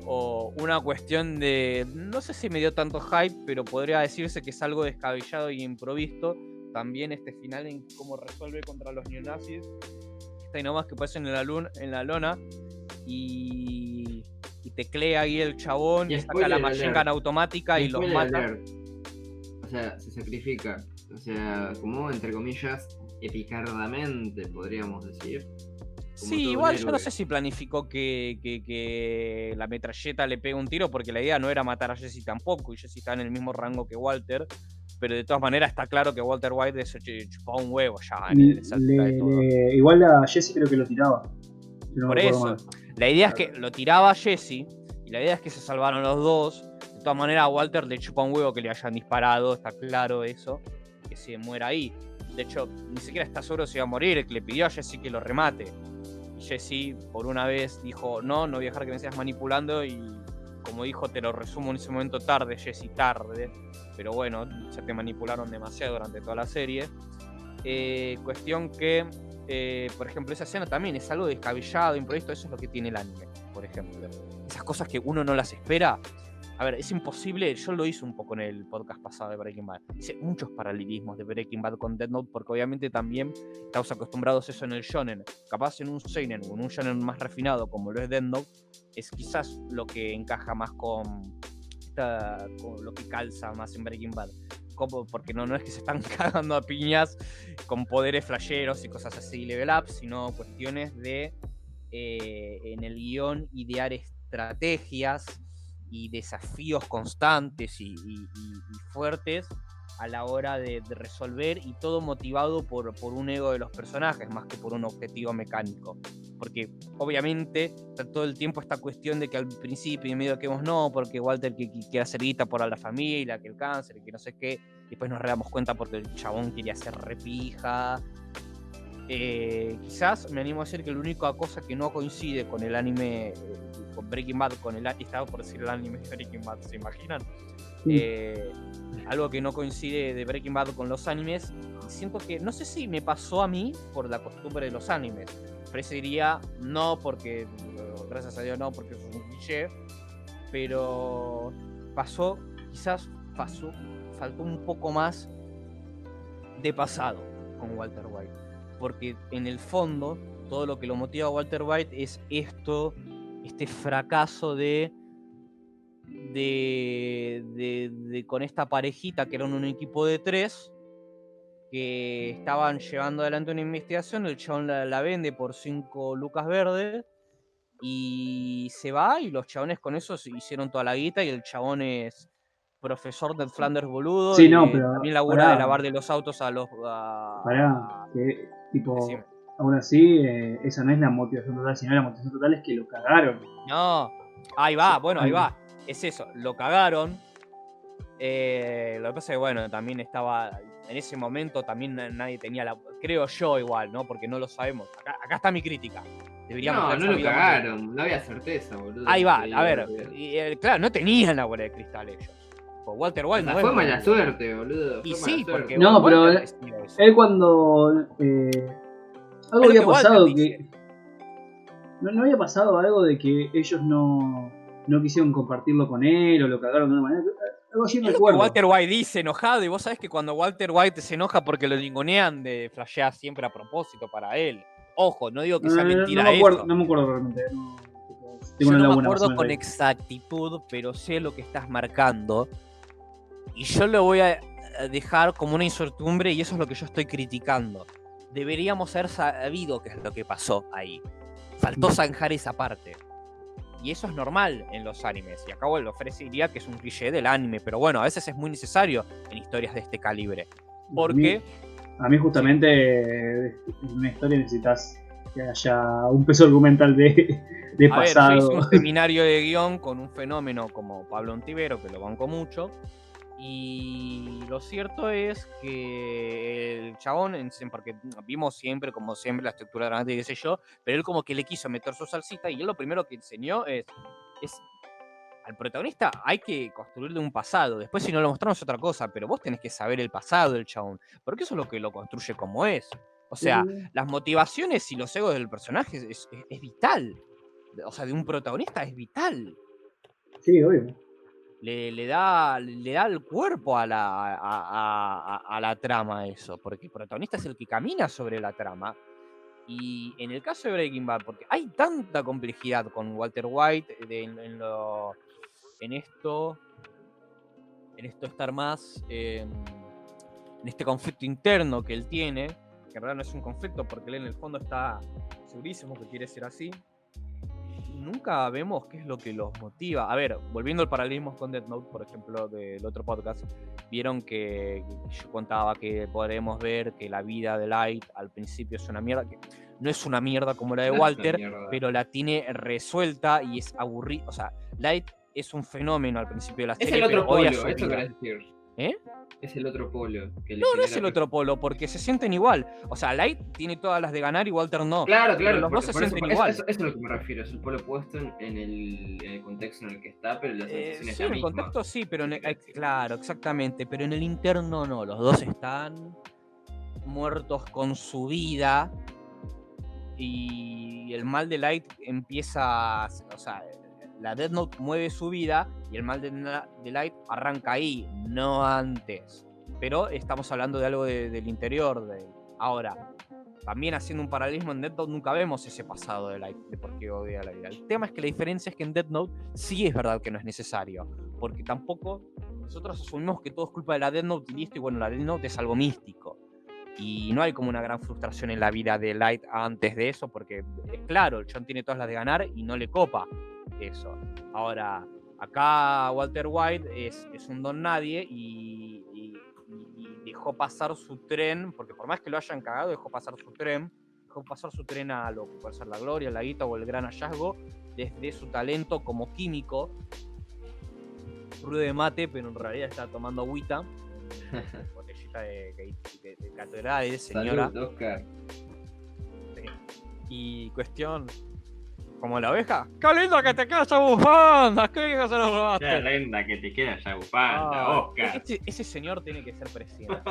o una cuestión de, no sé si me dio tanto hype, pero podría decirse que es algo descabellado y improvisto. También este final en cómo resuelve contra los neonazis, está ahí nomás que aparecen en la lona y teclea ahí el chabón Y y saca la spoiler machine alert. gun automática y los Spoiler mata. alert. O sea, se sacrifica. O sea, como entre comillas, epicardamente, podríamos decir. Como Sí, todo igual un yo no héroe. sé si planificó que la metralleta le pegue un tiro, porque la idea no era matar a Jesse tampoco, y Jesse está en el mismo rango que Walter, pero de todas maneras está claro que Walter White se chupaba un huevo ya en esa altura de todo. Igual a Jesse creo que lo tiraba. Si no Por me acuerdo eso, mal. la idea es que lo tiraba a Jesse, y la idea es que se salvaron los dos. De todas maneras, a Walter le chupa un huevo que le hayan disparado, está claro eso, que se muera ahí. De hecho, ni siquiera está seguro si va a morir, el que le pidió a Jesse que lo remate. Y Jesse, por una vez, dijo, no voy a dejar que me sigas manipulando, y como dijo, te lo resumo en ese momento tarde, Jesse, tarde. Pero bueno, ya te manipularon demasiado durante toda la serie. Cuestión que, por ejemplo, esa escena también es algo descabellado, improvisto, eso es lo que tiene el anime, por ejemplo. Esas cosas que uno no las espera. A ver, es imposible, yo lo hice un poco en el podcast pasado de Breaking Bad. Hice muchos paralelismos de Breaking Bad con Death Note, porque obviamente también estamos acostumbrados a eso en el shonen. Capaz en un seinen o en un shonen más refinado como lo es Death Note, es quizás lo que encaja más con lo que calza más en Breaking Bad. Porque no es que se están cagando a piñas con poderes flasheros y cosas así, level up, sino cuestiones de en el guión idear estrategias y desafíos constantes y fuertes a la hora de resolver, y todo motivado por un ego de los personajes más que por un objetivo mecánico. Porque obviamente está todo el tiempo esta cuestión de que al principio y medio que vemos no, porque Walter que quiere hacer guita por la familia, que el cáncer, que no sé qué, y después nos damos cuenta porque el chabón quería hacer repija. Quizás me animo a decir que la única cosa que no coincide con el anime, con Breaking Bad, estaba por decir el anime de Breaking Bad, ¿se imaginan? Algo que no coincide de Breaking Bad con los animes, siento que, no sé si me pasó a mí por la costumbre de los animes, preferiría no porque, gracias a Dios no, porque eso es un cliché, pero faltó un poco más de pasado con Walter White, porque en el fondo todo lo que lo motiva a Walter White es este fracaso de con esta parejita que eran un equipo de 3 que estaban llevando adelante una investigación. El chabón la vende por 5 lucas verdes y se va, y los chabones con eso se hicieron toda la guita, y el chabón es profesor del Flanders boludo, Sí, y no, pero también labura de lavar de los autos a los... Pará, que tipo, Decime. aún así, esa no es la motivación total, sino la motivación total es que lo cagaron. No, ahí va, bueno, ahí va. Es eso, lo cagaron. Lo que pasa es que, bueno, también estaba. En ese momento también nadie tenía la. Creo yo igual, ¿no? Porque no lo sabemos. Acá está mi crítica. Deberíamos No, haber no lo sabido más cagaron, no había certeza, boludo. Ahí va, Sí, a ver. olvidate. Claro, no tenían la bola de cristal ellos. Pues Walter White O sea, no fue es mala boludo. suerte, boludo. Y Fue sí, mala suerte. porque No, pero Walter decía eso. él cuando algo Es lo había que Walter pasado dice. que no había pasado algo de que ellos no quisieron compartirlo con él o lo cagaron de una manera. Algo así Es lo que recuerdo. Walter White dice, enojado, y vos sabés que cuando Walter White se enoja porque lo ningunean, de flashea siempre a propósito para él. Ojo, no digo que sea mentira no me acuerdo, eso. no me acuerdo realmente. No, tengo Yo una no me laguna más o acuerdo menos con ahí. exactitud, pero sé lo que estás marcando. Y yo lo voy a dejar como una incertidumbre, y eso es lo que yo estoy criticando. Deberíamos haber sabido qué es lo que pasó ahí. Faltó zanjar esa parte. Y eso es normal en los animes. Y acá lo ofrecería que es un cliché del anime. Pero bueno, a veces es muy necesario en historias de este calibre. Porque... A mí justamente en una historia necesitas que haya un peso argumental de A ver, yo pasado. hice un seminario de guión con un fenómeno como Pablo Ontivero, que lo banco mucho, y lo cierto es que el chabón, porque vimos siempre, como siempre, la estructura dramática y qué sé yo, pero él como que le quiso meter su salsita, y él lo primero que enseñó es al protagonista hay que construirle un pasado. Después, si no lo mostramos, es otra cosa. Pero vos tenés que saber el pasado del chabón. Porque eso es lo que lo construye como es. O sea, las motivaciones y los egos del personaje es vital. O sea, de un protagonista es vital. Sí, obvio. Le da el cuerpo a la trama eso. Porque el protagonista es el que camina sobre la trama. Y en el caso de Breaking Bad, porque hay tanta complejidad con Walter White en esto estar más en este conflicto interno que él tiene, que en realidad no es un conflicto porque él en el fondo está segurísimo que quiere ser así, y nunca vemos qué es lo que los motiva. A ver, volviendo al paralelismo con Death Note, por ejemplo, del otro podcast, vieron que yo contaba que podremos ver que la vida de Light al principio es una mierda, que no es una mierda como la de Walter, pero la tiene resuelta y es aburrido. O sea, Light es un fenómeno al principio de la serie. Es el otro pero odia polo, su esto vida. querés decir. ¿Eh? Es el otro polo. Que le No, no genera es el otro polo, porque se sienten igual. O sea, Light tiene todas las de ganar y Walter no. Claro, Pero claro. los dos se por eso- sienten eso- igual. Eso es a lo que me refiero. Es el polo opuesto en el contexto en el que está, pero la sensación es Sí, la en el misma. contexto sí, pero si querés. claro, exactamente. Pero en el interno no. Los dos están muertos con su vida. Y el mal de Light empieza. O sea, la Death Note mueve su vida y el mal de Light arranca ahí, no antes. Pero estamos hablando de algo del interior de él. Ahora, también haciendo un paralelismo, en Death Note nunca vemos ese pasado de Light, de por qué odia la vida. El tema es que la diferencia es que en Death Note sí es verdad que no es necesario, porque tampoco nosotros asumimos que todo es culpa de la Death Note y listo, y bueno, la Death Note es algo místico. Y no hay como una gran frustración en la vida de Light antes de eso, porque es claro, el John tiene todas las de ganar y no le copa eso. Ahora, acá Walter White es un don nadie y dejó pasar su tren, porque por más que lo hayan cagado, dejó pasar su tren a lo que puede ser la gloria, la guita o el gran hallazgo, desde su talento como químico, ruido de mate, pero en realidad está tomando agüita, botellita de catedral, señora. Salud, Oscar. Y cuestión, como la oveja, ¡qué lindo que te queda esa bufanda! ¡Qué bien que se lo robaste! Qué linda que te queda esa bufanda, Oscar. Ese señor tiene que ser presidente.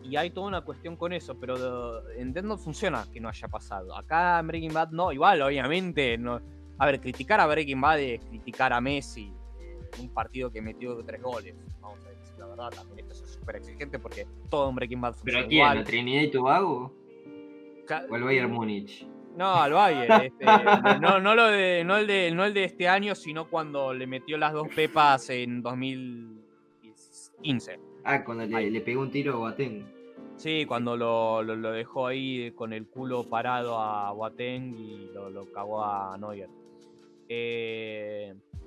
Y hay toda una cuestión con eso, pero en Death Note funciona que no haya pasado. Acá en Breaking Bad no, igual, obviamente. No. A ver, criticar a Breaking Bad es criticar a Messi en un partido que metió 3 goles. Vamos a decir la verdad, también esto es súper exigente porque todo en Breaking Bad funciona ¿Pero quién? igual. ¿La Trinidad y Tobago? ¿O el Bayern Múnich? No, al Bayern. No el de este año, sino cuando le metió las 2 pepas en 2015. Ah, cuando le pegó un tiro a Boateng. Sí, cuando lo dejó ahí con el culo parado a Boateng y lo cagó a Neuer.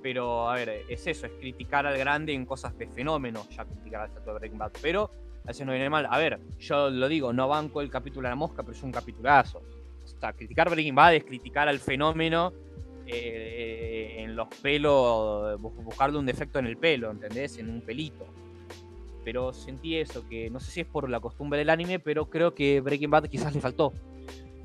Pero, a ver, es eso, es criticar al grande en cosas de fenómeno, ya criticar al estatua de Breaking Bad. Pero a veces no viene mal. A ver, yo lo digo, no banco el capítulo de la mosca, pero es un capitulazo. O sea, criticar Breaking Bad es criticar al fenómeno en los pelos, buscarle un defecto en el pelo, ¿entendés? En un pelito. Pero sentí eso, que no sé si es por la costumbre del anime, pero creo que Breaking Bad quizás le faltó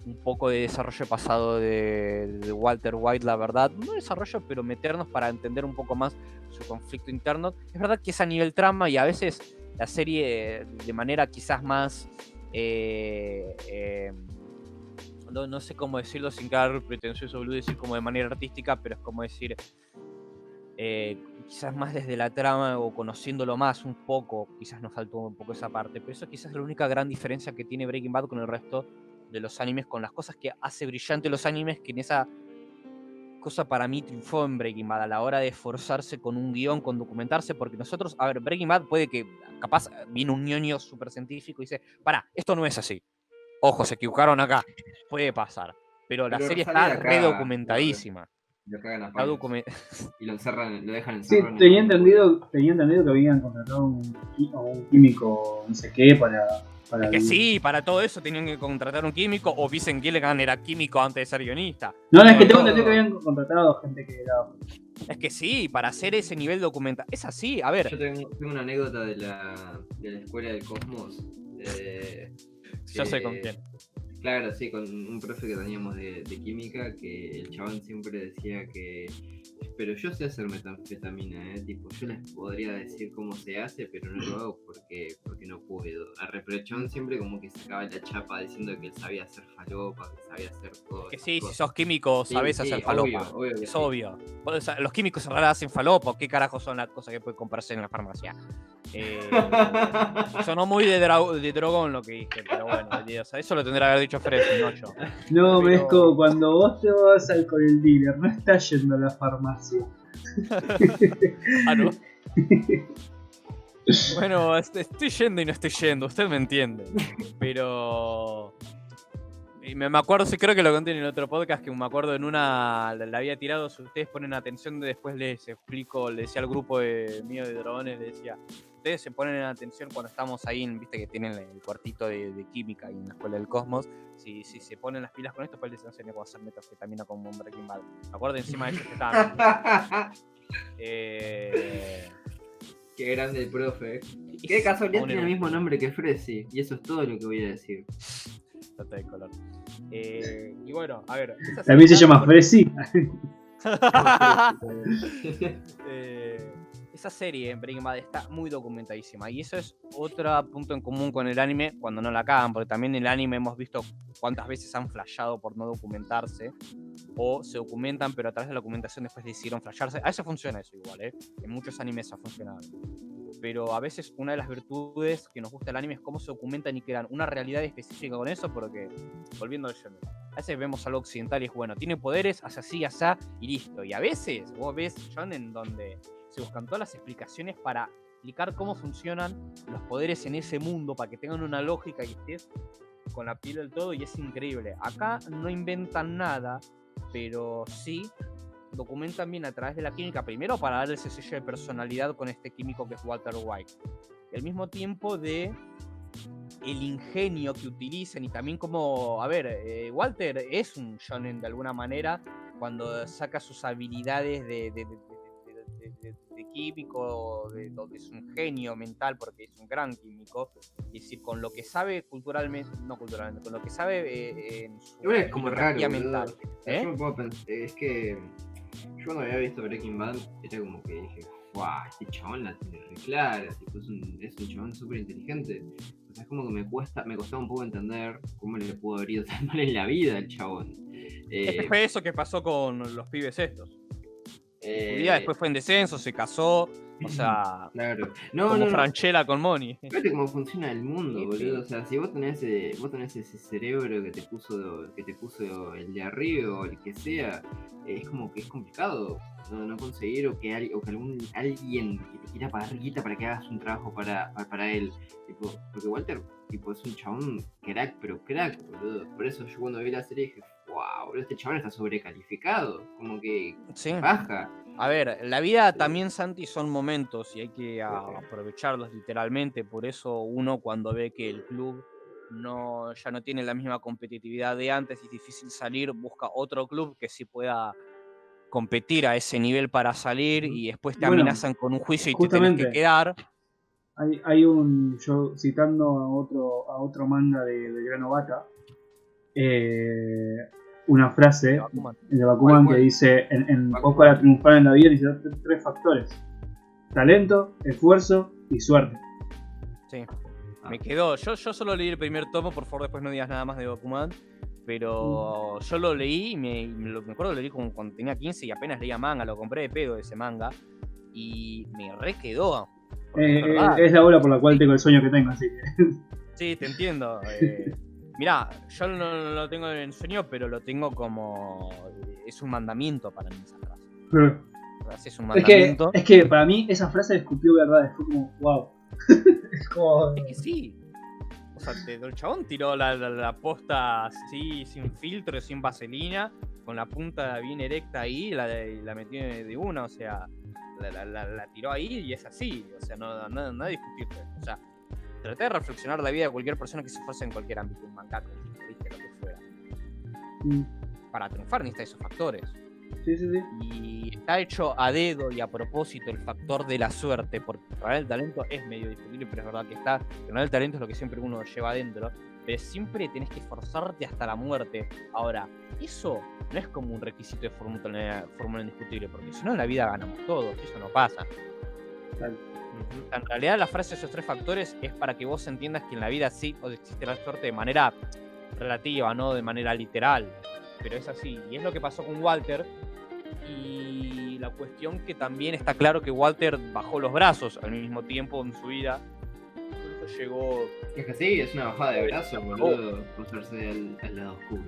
un poco de desarrollo pasado de Walter White, la verdad. No desarrollo, pero meternos para entender un poco más su conflicto interno. Es verdad que es a nivel trama y a veces la serie de manera quizás más... no sé cómo decirlo sin quedar pretencioso, boludo, decir como de manera artística, pero es como decir... quizás más desde la trama o conociéndolo más un poco, quizás nos faltó un poco esa parte, pero eso quizás es la única gran diferencia que tiene Breaking Bad con el resto de los animes, con las cosas que hace brillante los animes, que en esa cosa para mí triunfó en Breaking Bad a la hora de esforzarse con un guión, con documentarse, porque nosotros, a ver, Breaking Bad puede que capaz viene un ñoño súper científico y dice, pará, esto no es así, ojo, se equivocaron acá, puede pasar, pero la serie está redocumentadísima. Lo cagan a palos. Y lo encerran, lo dejan Sí, encerrado. tenía entendido que habían contratado a un químico, no sé qué, para Es que sí, para todo eso tenían que contratar un químico, o Vincent Gilligan era químico antes de ser guionista. No, es que tengo entendido que habían contratado gente que era... Es que sí, para hacer ese nivel documental. Es así, a ver. Yo tengo una anécdota de la escuela del Cosmos. Yo sé con quién. Claro, sí, con un profe que teníamos de química, que el chabón siempre decía que, pero yo sé hacer metanfetamina, tipo, yo les podría decir cómo se hace, pero no lo hago porque no puedo. Pero el chabón siempre como que sacaba la chapa diciendo que él sabía hacer falopa, que sabía hacer todo. Que sí, si sos químico sabés Sí, hacer falopa. obvio que Es sí. obvio. O sea, los químicos en realidad hacen falopa. ¿Qué carajo son las cosas que pueden comprarse en la farmacia? Sonó muy de drogón lo que dije, pero bueno, o sea, eso lo tendrá que haber dicho Fred, no yo. No, Pero- Mesco, cuando vos te vas con el dealer, no estás yendo a la farmacia. Ah, ¿no? Bueno, estoy yendo y no estoy yendo, usted me entiende. Pero. Y me acuerdo, sí, creo que lo conté en el otro podcast, que me acuerdo en una. La había tirado, si ustedes ponen atención, después les explico, le decía al grupo mío de drogones, le decía. Ustedes se ponen en atención cuando estamos ahí, viste que tienen el cuartito de química ahí en la escuela del Cosmos. Si se ponen las pilas con esto, pues les enseño cómo hacer metanfetamina como un Breaking Bad. Me acuerdo encima de ellos que estaban. Qué grande el profe. Y Qué casualidad un tiene el héroe. mismo nombre que Fresi, y eso es todo lo que voy a decir. Trata de color. Y bueno, a ver. esa También se serie llama Fresi. Esa serie, Breaking Bad, está muy documentadísima. Y eso es otro punto en común con el anime, cuando no la cagan, porque también en el anime hemos visto cuántas veces han flashado por no documentarse, o se documentan, pero a través de la documentación después decidieron flasharse. A veces funciona eso igual, en muchos animes ha funcionado. Pero a veces una de las virtudes que nos gusta del anime es cómo se documentan y crean una realidad específica con eso, porque, volviendo al shonen, a veces vemos algo occidental y es bueno, tiene poderes, hace así, asá, y listo. Y a veces vos ves shonen donde se buscan todas las explicaciones para explicar cómo funcionan los poderes en ese mundo, para que tengan una lógica y estés con la piel del todo, y es increíble. Acá no inventan nada, pero sí documentan bien a través de la química, primero para darle ese sello de personalidad con este químico que es Walter White, y al mismo tiempo de el ingenio que utilizan, y también como, a ver, Walter es un shonen de alguna manera cuando saca sus habilidades de químico, donde es un genio mental porque es un gran químico, es decir, con lo que sabe culturalmente, no culturalmente, con lo que sabe en su Igual es como raro, bibliografía boludo. mental. O sea, yo me puedo pensar, es que yo cuando había visto Breaking Bad era como que dije, wow, este chabón la tiene re clara, tipo, es un chabón súper inteligente. O sea, es como que me costaba un poco entender cómo le pudo haber ido tan mal en la vida al chabón. Fue eso que pasó con los pibes estos. Su eh, vida después fue en descenso, se casó, o sea, Claro. como Franchella con Moni. Fíjate cómo funciona el mundo, Sí, boludo. O sea, si vos tenés ese cerebro que te puso el de arriba o el que sea, es como que es complicado no conseguir o que alguien que te quiera pagar guita para que hagas un trabajo para él. Tipo, porque Walter, tipo, es un chabón crack, pero crack, boludo. Por eso yo cuando vi la serie dije, wow, boludo, este chabón está sobrecalificado. Como que Sí. baja. A ver, la vida también, Santi, son momentos y hay que aprovecharlos literalmente. Por eso uno cuando ve que el club ya no tiene la misma competitividad de antes y es difícil salir, busca otro club que sí pueda competir a ese nivel para salir, y después te Bueno, amenazan con un juicio y te tenés justamente. que quedar. Hay yo citando a otro manga de Grano Bata, una frase De Bakuman. de Bakuman ¿Cuál? que dice, Bakuman. vos para triunfar en la vida necesitas 3 factores: talento, esfuerzo y suerte. Sí. Me quedó. Yo solo leí el primer tomo, por favor, después no digas nada más de Bakuman. Pero yo lo leí, me acuerdo, lo leí como cuando tenía 15 y apenas leía manga, lo compré de pedo ese manga. Y me re quedó. Es la ola por la cual tengo el sueño que tengo, así que. Sí, te entiendo. Mirá, yo no lo tengo en sueño, pero lo tengo como. Es un mandamiento para mí esa frase. Es un mandamiento. Es que para mí esa frase escupió verdades, fue como, wow. Es como. Es que sí. O sea, el chabón tiró la posta así, sin filtro, sin vaselina, con la punta bien erecta ahí, y la metió de una, o sea, la tiró ahí y es así, o sea, no hay discutirlo. O sea, traté de reflexionar la vida de cualquier persona que se esfuerce en cualquier ámbito, un mangaka, ¿viste? Lo que fuera. Para triunfar necesita esos factores. Sí. Y está hecho a dedo y a propósito el factor de la suerte, porque en realidad el talento es medio discutible, pero es verdad que está. En realidad el talento es lo que siempre uno lleva adentro. pero siempre tenés que esforzarte hasta la muerte. Ahora, eso no es como un requisito de fórmula indiscutible, porque si no en la vida ganamos todos, eso no pasa. Tal. En realidad la frase de esos 3 factores es para que vos entiendas que en la vida sí existe la suerte de manera relativa, no de manera literal, pero es así, y es lo que pasó con Walter. Y la cuestión que también está claro que Walter bajó los brazos al mismo tiempo en su vida. Incluso llegó... Es que sí, es una bajada de brazos, boludo, pasarse al lado oscuro.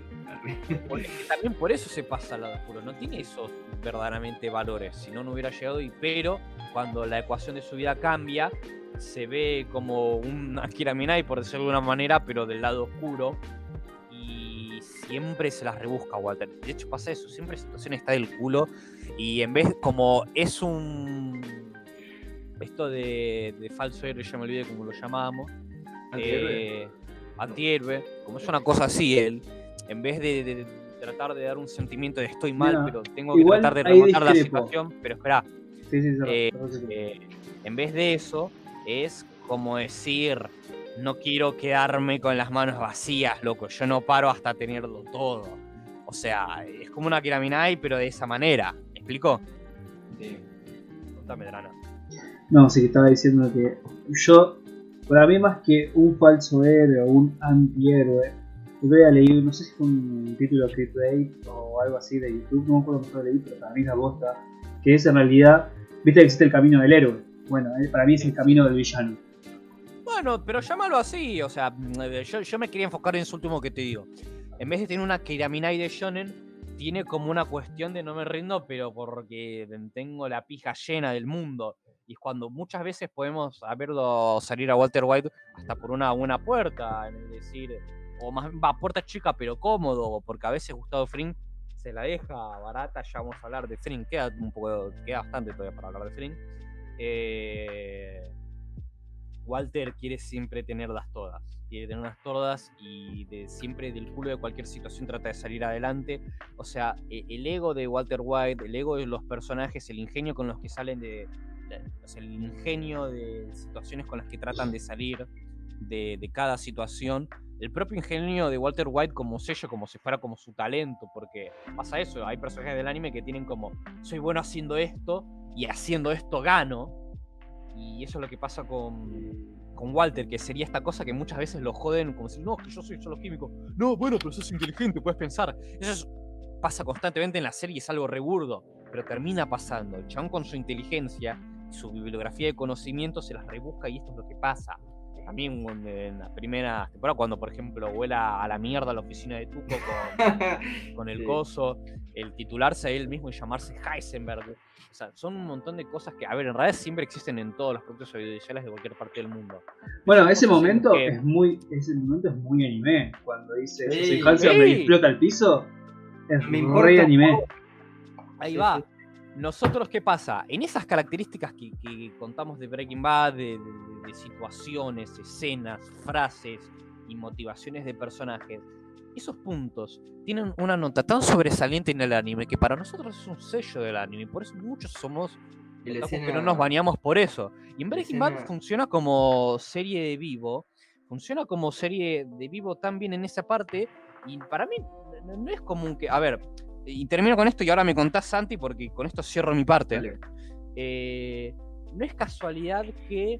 También por eso se pasa al lado oscuro, no tiene esos verdaderamente valores, si no, no hubiera llegado. Pero cuando la ecuación de su vida cambia, se ve como un Akira Minai, por decirlo de alguna manera, pero del lado oscuro. Y siempre se las rebusca Walter. De hecho pasa eso, siempre la situación está del culo. Y en vez, como es un... Esto de falso héroe, ya me olvidé cómo lo llamábamos. Antihéroe. Como es una cosa así, él, en vez de tratar de dar un sentimiento de estoy mal, Mira, pero tengo que igual tratar de ahí remontar la discrepo. situación, pero espera, Sí, en vez de eso, es como decir, no quiero quedarme con las manos vacías, loco, yo no paro hasta tenerlo todo. O sea, es como una Akira Minai, pero de esa manera. ¿Me explico? Sí. Contame, Drana. No, sí que estaba diciendo que yo, para mí más que un falso héroe o un antihéroe, yo había leído, no sé si fue un título clickbait o algo así de YouTube, no me acuerdo cómo lo leí, pero para mí es la bosta, que es en realidad, viste que existe el camino del héroe, bueno, para mí es el camino del villano. Bueno, pero llámalo así, o sea, yo me quería enfocar en eso último que te digo. En vez de tener una Akira Minai de shonen, tiene como una cuestión de no me rindo, pero porque tengo la pija llena del mundo. Y es cuando muchas veces podemos verlo salir a Walter White hasta por una buena puerta, es decir, o más va puerta chica pero cómodo, porque a veces Gustavo Fring se la deja barata. Ya vamos a hablar de Fring, queda bastante todavía para hablar de Fring. Walter quiere siempre tenerlas todas, y siempre del culo de cualquier situación trata de salir adelante. O sea, el ego de Walter White, el ego de los personajes, el ingenio con los que salen o sea, el ingenio de situaciones con las que tratan de salir de cada situación, el propio ingenio de Walter White como sello, como si fuera como su talento, porque pasa eso, hay personajes del anime que tienen como, soy bueno haciendo esto, y haciendo esto gano. Y eso es lo que pasa con Walter, que sería esta cosa que muchas veces lo joden como si, no, que yo soy solo químico. No, bueno, pero sos inteligente, puedes pensar. Pasa constantemente en la serie, es algo reburdo, pero termina pasando. El chabón con su inteligencia y su bibliografía de conocimiento se las rebusca, y esto es lo que pasa. También en la primera temporada, cuando por ejemplo vuela a la mierda la oficina de Tuco con el Sí. coso, el titularse a él mismo y llamarse Heisenberg. O sea, son un montón de cosas que, a ver, en realidad siempre existen en todos los productos audiovisuales de cualquier parte del mundo. Bueno, Son ese cosas en momento que- es muy anime, cuando dice yo soy Sí. Heisenberg y Sí. explota el piso, es Me re importa anime. Ahí Sí, va. sí. Nosotros, ¿qué pasa? En esas características que contamos de Breaking Bad, de situaciones, escenas, frases y motivaciones de personajes, esos puntos tienen una nota tan sobresaliente en el anime que para nosotros es un sello del anime. Por eso muchos somos Y la otakus que escena- no nos bañamos por eso. Y en la Breaking Bad escena- funciona como serie de vivo. Funciona como serie de vivo también en esa parte. Y para mí no es común que... A ver, y termino con esto y ahora me contás, Santi, porque con esto cierro mi parte. Dale. No es casualidad que,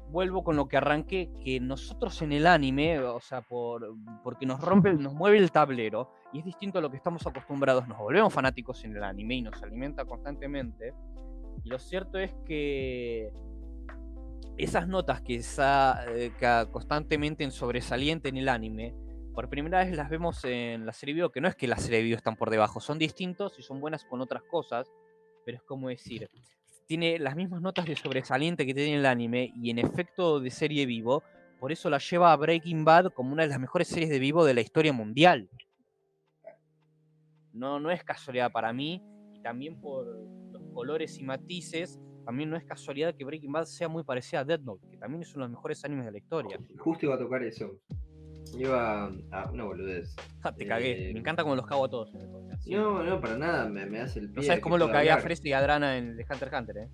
vuelvo con lo que arranqué, que nosotros en el anime, o sea, porque nos mueve el tablero, y es distinto a lo que estamos acostumbrados, nos volvemos fanáticos en el anime y nos alimenta constantemente. Y lo cierto es que esas notas que constantemente en sobresaliente en el anime, por primera vez las vemos en la serie Vivo, que no es que la serie Vivo están por debajo, son distintos y son buenas con otras cosas, pero es como decir, tiene las mismas notas de sobresaliente que tiene el anime, y en efecto de serie Vivo, por eso la lleva a Breaking Bad como una de las mejores series de Vivo de la historia mundial. No es casualidad para mí, y también por los colores y matices, también no es casualidad que Breaking Bad sea muy parecida a Death Note, que también es uno de los mejores animes de la historia. Justo iba a tocar eso. Iba a una boludez. Te cagué. Me encanta como los cago a todos en el podcast. No, para nada, me hace el pie. No sabes a cómo que lo pueda cagué a hablar. Fresa y a Drana en el Hunter x Hunter,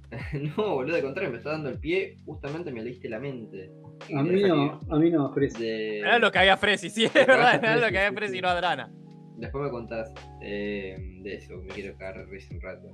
No, boludo, al contrario, me está dando el pie, justamente me leíste la mente. ¿Qué A mí querías no, a mí no, Fres. Era lo que había a Fresi, sí, es Lo verdad. cagaste a Era lo Fresi, que había a sí, Fresi sí. y no a Drana. Después me contás de eso, me quiero cagar de risa un rato.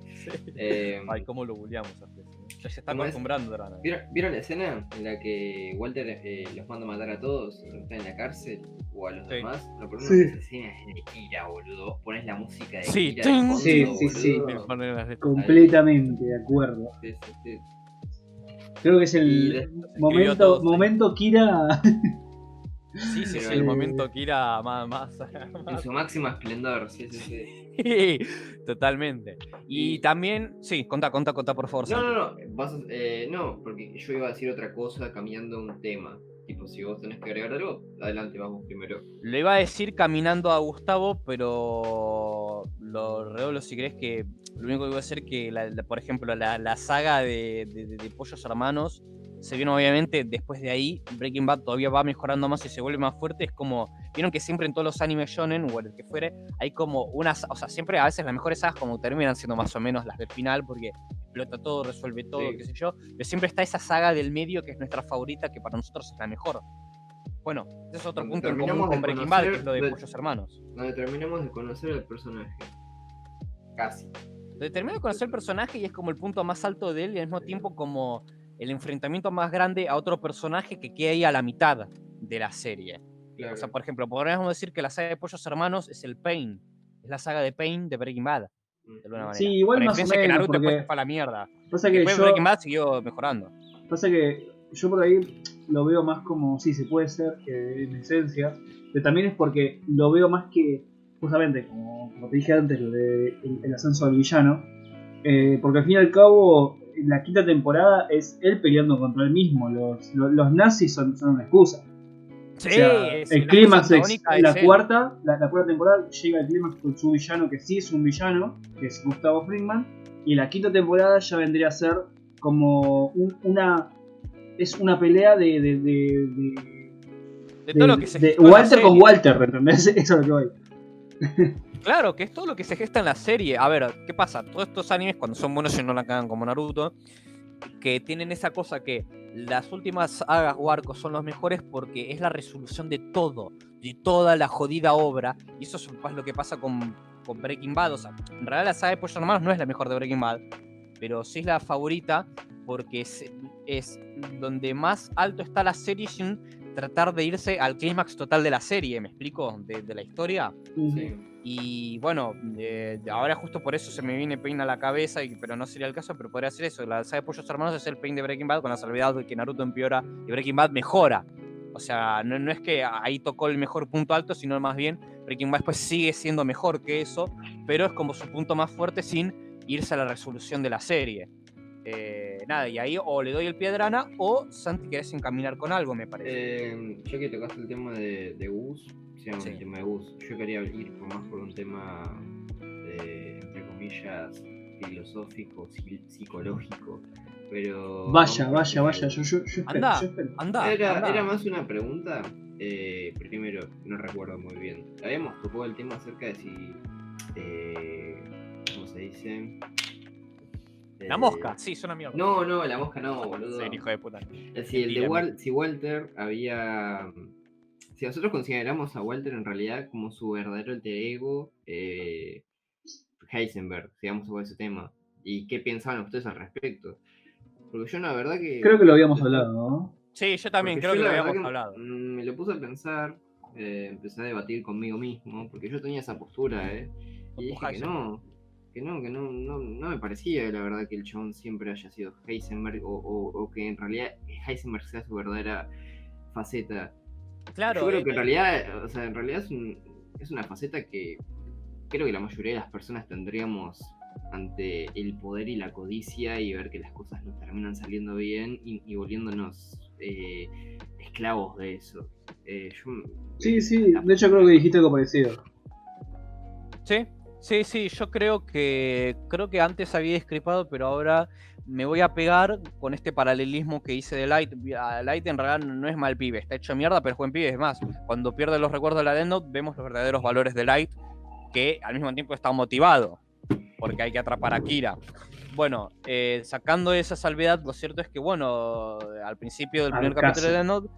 Ay, cómo lo bulleamos a Fresi. Ya se está ¿Cómo es? acostumbrando Drana. ¿Vieron la escena en la que Walter los manda a matar a todos cuando están en la cárcel? ¿O a los Sí. demás? No, pero Sí. esa escena es de Kira, boludo. Vos ponés la música de Sí, Kira ting. de fondo, Sí, boludo. sí, sí. Me ponen las de- Completamente de acuerdo. Sí, sí, sí. Creo que es Y el escribió todo, sí. momento Kira. Sí, sí, Pero, sí, el momento que era más. En su máximo esplendor, sí, sí, sí. Totalmente. Y también, sí, contá, por favor. Santi. No, porque yo iba a decir otra cosa cambiando un tema. Tipo, si vos tenés que agregar algo, adelante, vamos primero. Le iba a decir caminando a Gustavo, pero lo redoblo si crees que lo único que iba a hacer que, por ejemplo, la saga de Pollos Hermanos, se vino obviamente después de ahí, Breaking Bad todavía va mejorando más y se vuelve más fuerte. Es como, vieron que siempre en todos los animes shonen o el que fuere, hay como unas, o sea, siempre a veces las mejores sagas como terminan siendo más o menos las del final porque explota todo, resuelve todo, Sí. qué sé yo, pero siempre está esa saga del medio que es nuestra favorita, que para nosotros es la mejor. Bueno, ese es otro Donde punto en común terminamos con de Breaking Bad, que conocer es lo de del- Pollos Hermanos. Donde terminamos de conocer al personaje. Casi. Donde termina de conocer el personaje y es como el punto más alto de él y al mismo tiempo como el enfrentamiento más grande a otro personaje que queda ahí a la mitad de la serie. Claro. O sea, por ejemplo, podríamos decir que la saga de Pollos Hermanos es el Pain. Es la saga de Pain de Breaking Bad, de alguna manera. Sí, igual Con la más o diferencia que menos, Naruto después porque se fue a la mierda. pasa que Después yo, Breaking Bad siguió mejorando. pasa que yo por ahí lo veo más como, sí, se puede ser, en esencia, pero también es porque lo veo más que, justamente, como te dije antes, lo de el ascenso del villano, porque al fin y al cabo, la quinta temporada es él peleando contra él mismo, los nazis son una excusa. Sí, O sea, es el la clímax fuerza es antagónica la es él. cuarta temporada llega el clímax con su villano, que sí es un villano, que es Gustavo Fringman, y la quinta temporada ya vendría a ser como una pelea De todo lo que se de gestó en la Walter con serie. Walter, ¿entendés? Eso es lo que voy. Claro, que es todo lo que se gesta en la serie. A ver, ¿qué pasa? Todos estos animes, cuando son buenos y no la cagan como Naruto, que tienen esa cosa que las últimas sagas o arcos son los mejores porque es la resolución de todo, de toda la jodida obra. Y eso es lo que pasa con Breaking Bad. O sea, en realidad la saga de Pollos Hermanos no es la mejor de Breaking Bad, pero sí es la favorita porque es donde más alto está la serie sin tratar de irse al clímax total de la serie, ¿me explico? De la historia. Sí. Y bueno, ahora justo por eso se me viene Pain a la cabeza, pero no sería el caso, pero podría ser eso. La saga de Pollos Hermanos es el Pain de Breaking Bad, con la salvedad de que Naruto empeora y Breaking Bad mejora. O sea, no es que ahí tocó el mejor punto alto, sino más bien Breaking Bad después sigue siendo mejor que eso, pero es como su punto más fuerte sin irse a la resolución de la serie. Nada, y ahí o le doy el pie a Drana o Santi querés encaminar con algo, me parece. Ya que tocaste el tema de Gus, Sí. el tema de Gus, yo quería ir más por un tema entre comillas filosófico, psicológico, pero Vaya, vamos por yo primero. espero, Anda. yo espero. Anda, Era más una pregunta, primero, no recuerdo muy bien. Habíamos tocado el tema acerca de si, ¿cómo se dice? La mosca, sí, suena mierda. No, la mosca no, boludo. Sí, hijo de puta. Si Walter había... Si nosotros consideramos a Walter en realidad como su verdadero alter ego, Heisenberg, sigamos sobre ese tema. ¿Y qué pensaban ustedes al respecto? Porque yo la verdad que... Creo que lo habíamos hablado, ¿no? Sí, yo también porque creo yo que lo la habíamos verdad hablado. me lo puse a pensar, empecé a debatir conmigo mismo, porque yo tenía esa postura, y dije que no me parecía la verdad que el chabón siempre haya sido Heisenberg o que en realidad Heisenberg sea su verdadera faceta. Claro, Yo creo que en realidad es una faceta que creo que la mayoría de las personas tendríamos ante el poder y la codicia y ver que las cosas no terminan saliendo bien y volviéndonos esclavos de eso. Sí, de hecho creo que dijiste algo parecido. Sí, Sí, yo creo que antes había discrepado, pero ahora me voy a pegar con este paralelismo que hice de Light. Light en realidad no es mal pibe, está hecho mierda, pero es buen pibe. Es más, cuando pierde los recuerdos de la Death Note, vemos los verdaderos valores de Light, que al mismo tiempo está motivado, porque hay que atrapar a Kira. Bueno, sacando esa salvedad, lo cierto es que, bueno, al principio del primer capítulo de Death Note,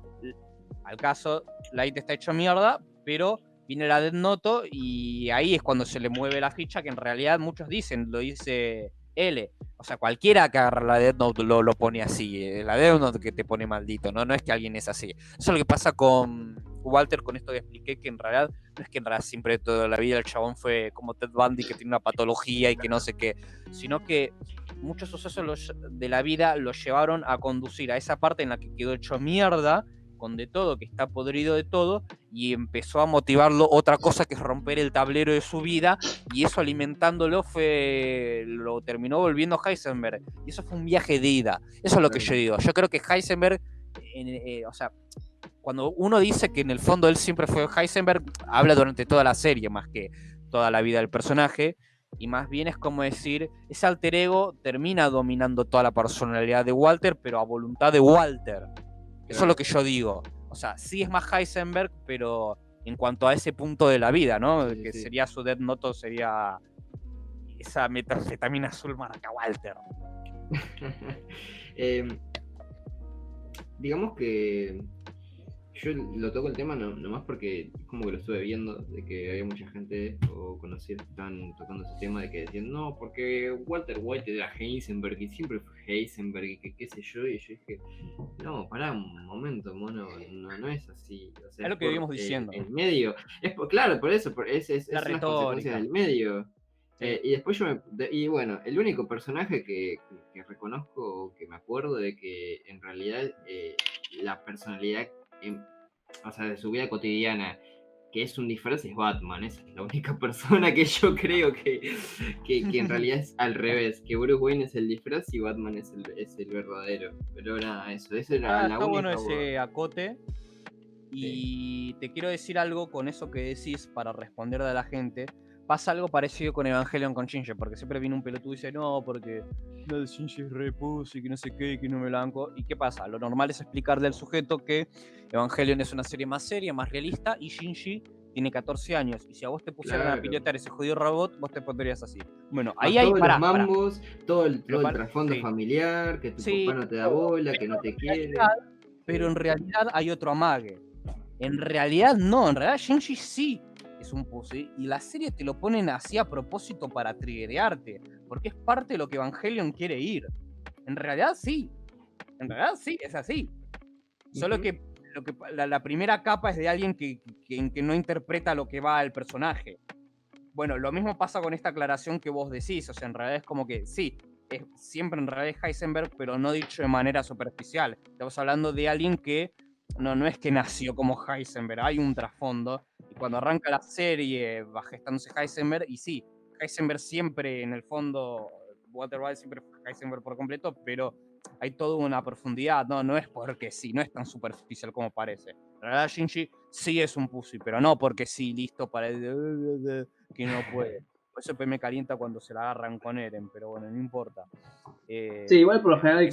al caso, Light está hecho mierda, pero viene la Death Note y ahí es cuando se le mueve la ficha, que en realidad muchos dicen, lo dice L. O sea, cualquiera que agarra la Death Note lo pone así. La Death Note que te pone maldito, ¿no? No es que alguien es así. Eso es lo que pasa con Walter, con esto que expliqué, que en realidad no es que en realidad siempre toda la vida el chabón fue como Ted Bundy, que tiene una patología y que no sé qué, sino que muchos sucesos de la vida lo llevaron a conducir a esa parte en la que quedó hecho mierda, con de todo, que está podrido de todo, y empezó a motivarlo otra cosa, que es romper el tablero de su vida, y eso alimentándolo lo terminó volviendo Heisenberg, y eso fue un viaje de ida. Eso es lo que yo digo. Yo creo que Heisenberg, o sea, cuando uno dice que en el fondo él siempre fue Heisenberg, habla durante toda la serie, más que toda la vida del personaje, y más bien es como decir, ese alter ego termina dominando toda la personalidad de Walter, pero a voluntad de Walter. Eso es lo que yo digo. O sea, sí es más Heisenberg, pero en cuanto a ese punto de la vida, ¿no? Sí, que sí. sería su Death Note, sería esa metanfetamina azul marca Walter. Digamos que yo lo toco el tema nomás porque como que lo estuve viendo, de que había mucha gente o conocidos que estaban tocando ese tema, de que decían, no, porque Walter White era Heisenberg y siempre fue Heisenberg y que qué sé yo, y yo dije, no, pará un momento, mono, no es así. O sea, Es lo que vivimos diciendo. El medio, claro, por eso, es La una retórica. consecuencia del medio. Sí. Y después y bueno, el único personaje que reconozco, que me acuerdo de que en realidad la personalidad, o sea, de su vida cotidiana, que es un disfraz, es Batman. Esa es la única persona que yo creo que en realidad es al revés, que Bruce Wayne es el disfraz y Batman es el verdadero. Pero nada, esa era la Está única. bueno ese acote. Y te quiero decir algo con eso que decís para responder a la gente. Pasa algo parecido con Evangelion con Shinji, porque siempre viene un pelotudo y dice, no, porque lo de Shinji es repuso y que no sé qué, que no me la banco. ¿Y qué pasa? Lo normal es explicarle al sujeto que Evangelion es una serie más seria, más realista, y Shinji tiene 14 años. Y si a vos te pusieran a pilotar ese jodido robot, vos te pondrías así. Bueno, ahí hay... Todos los mambos, todo el trasfondo sí. familiar, que tu Sí, papá no te da bola, que no te quiere. Pero en realidad hay otro amague. En realidad no, en realidad Shinji sí es un pussy, y la serie te lo ponen así a propósito para triggerearte, porque es parte de lo que Evangelion quiere ir. En realidad sí, es así. Solo que la primera capa es de alguien que no interpreta lo que va al personaje. Bueno, lo mismo pasa con esta aclaración que vos decís, o sea, en realidad es como que sí, es siempre en realidad es Heisenberg, pero no dicho de manera superficial. Estamos hablando de alguien que no es que nació como Heisenberg, hay un trasfondo. Y cuando arranca la serie va gestándose Heisenberg, y sí, Heisenberg siempre en el fondo, Walter White siempre fue Heisenberg por completo, pero hay toda una profundidad, no es porque sí, no es tan superficial como parece. En realidad Shinji sí es un pussy, pero no porque sí, listo para que no puede. Por eso me calienta cuando se la agarran con Eren, pero bueno, no importa. Sí, igual por lo general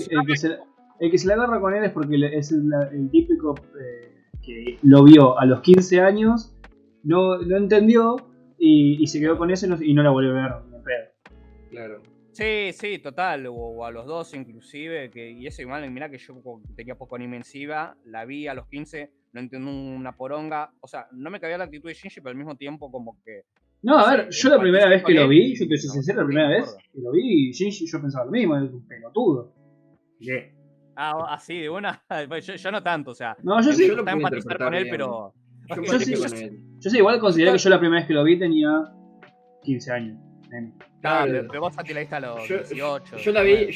el que se la agarra con él es porque es el típico que lo vio a los 15 años, no entendió y se quedó con eso y no la volvió a ver ni en pedo. Claro. Sí, total, o a los dos inclusive, y eso igual, mirá que yo tenía poco anime encima, la vi a los 15, no entiendo una poronga, o sea, no me cabía la actitud de Shinji, pero al mismo tiempo como que... No, a ver, yo la primera vez que lo vi, yo te soy no, sincero, la primera vez que lo vi, Shinji, yo pensaba lo mismo, es un pelotudo. ¿Qué? Así, de una, yo no tanto, o sea, No, yo sí. Yo lo está puedo empatizar con él, interpretar, pero... Yo sí, con él. Yo sí, igual consideré que yo la primera vez que lo vi tenía 15 años. Claro, pero vos a ti la viste a los Yo 18. yo la vi,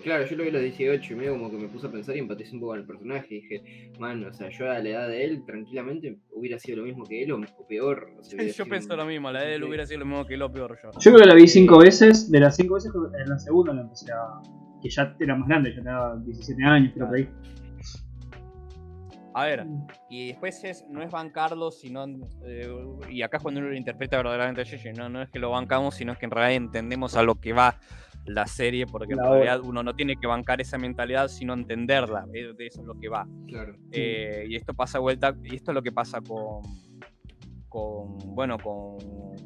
claro, yo lo vi a los 18 y medio como que me puse a pensar y empaticé un poco con el personaje y dije, man, o sea, yo a la edad de él tranquilamente hubiera sido lo mismo que él o peor. O sea, Yo pienso lo mismo, la de él hubiera sido lo mismo que lo peor yo. Yo creo que la vi 5 veces, de las 5 veces en la segunda la empecé que ya era más grande, ya tenía 17 años, creo que ahí. A ver, y después no es bancarlo, sino. Y acá es cuando uno lo interpreta verdaderamente a Gigi, no es que lo bancamos, sino que en realidad entendemos a lo que va la serie, porque en realidad uno no tiene que bancar esa mentalidad, sino entenderla. De eso es lo que va. Claro. Y esto pasa vuelta, y esto es lo que pasa con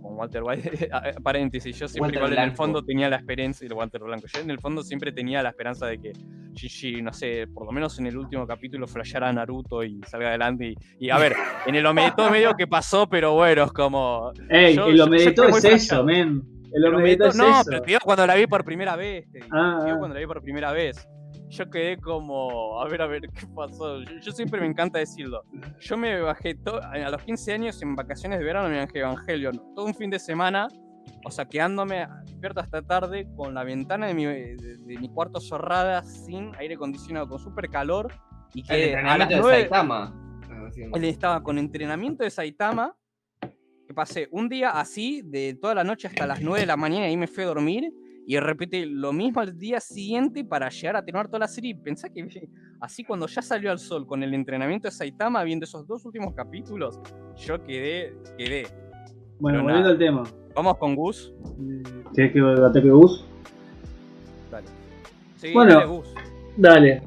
Walter White. Paréntesis, yo siempre Walter igual en el Blanco. fondo tenía la esperanza, y Walter Blanco, yo en el fondo siempre tenía la esperanza de que Gigi, no sé, por lo menos en el último capítulo flasheara a Naruto y salga adelante, y a ver, en el Omedeto medio que pasó, pero bueno, es como... Ey, yo- el yo Omedeto estoy muy es eso, flasheado. men. El El Omedeto es no, eso. pero te digo cuando la vi por primera vez, te digo. Ah, Te digo ah. cuando la vi por primera vez. Yo quedé como, a ver, ¿qué pasó? Yo siempre me encanta decirlo. Yo me bajé, a los 15 años en vacaciones de verano me bajé Evangelion. Todo un fin de semana, o sea, quedándome despierto hasta tarde con la ventana de mi cuarto cerrada, sin aire acondicionado, con súper calor. Y El que a las entrenamiento de 9 Saitama. Estás haciendo. él estaba con entrenamiento de Saitama. Que pasé un día así, de toda la noche hasta las 9 de la mañana, y ahí me fui a dormir. Y repite lo mismo al día siguiente para llegar a terminar toda la serie. Y pensá que así cuando ya salió al sol con el entrenamiento de Saitama, viendo esos 2 últimos capítulos, yo quedé. Bueno, Pero volviendo nada. al tema. Vamos con Gus. ¿Querés que ataque Gus? Dale. Sí, Bueno. dale, Gus. Dale.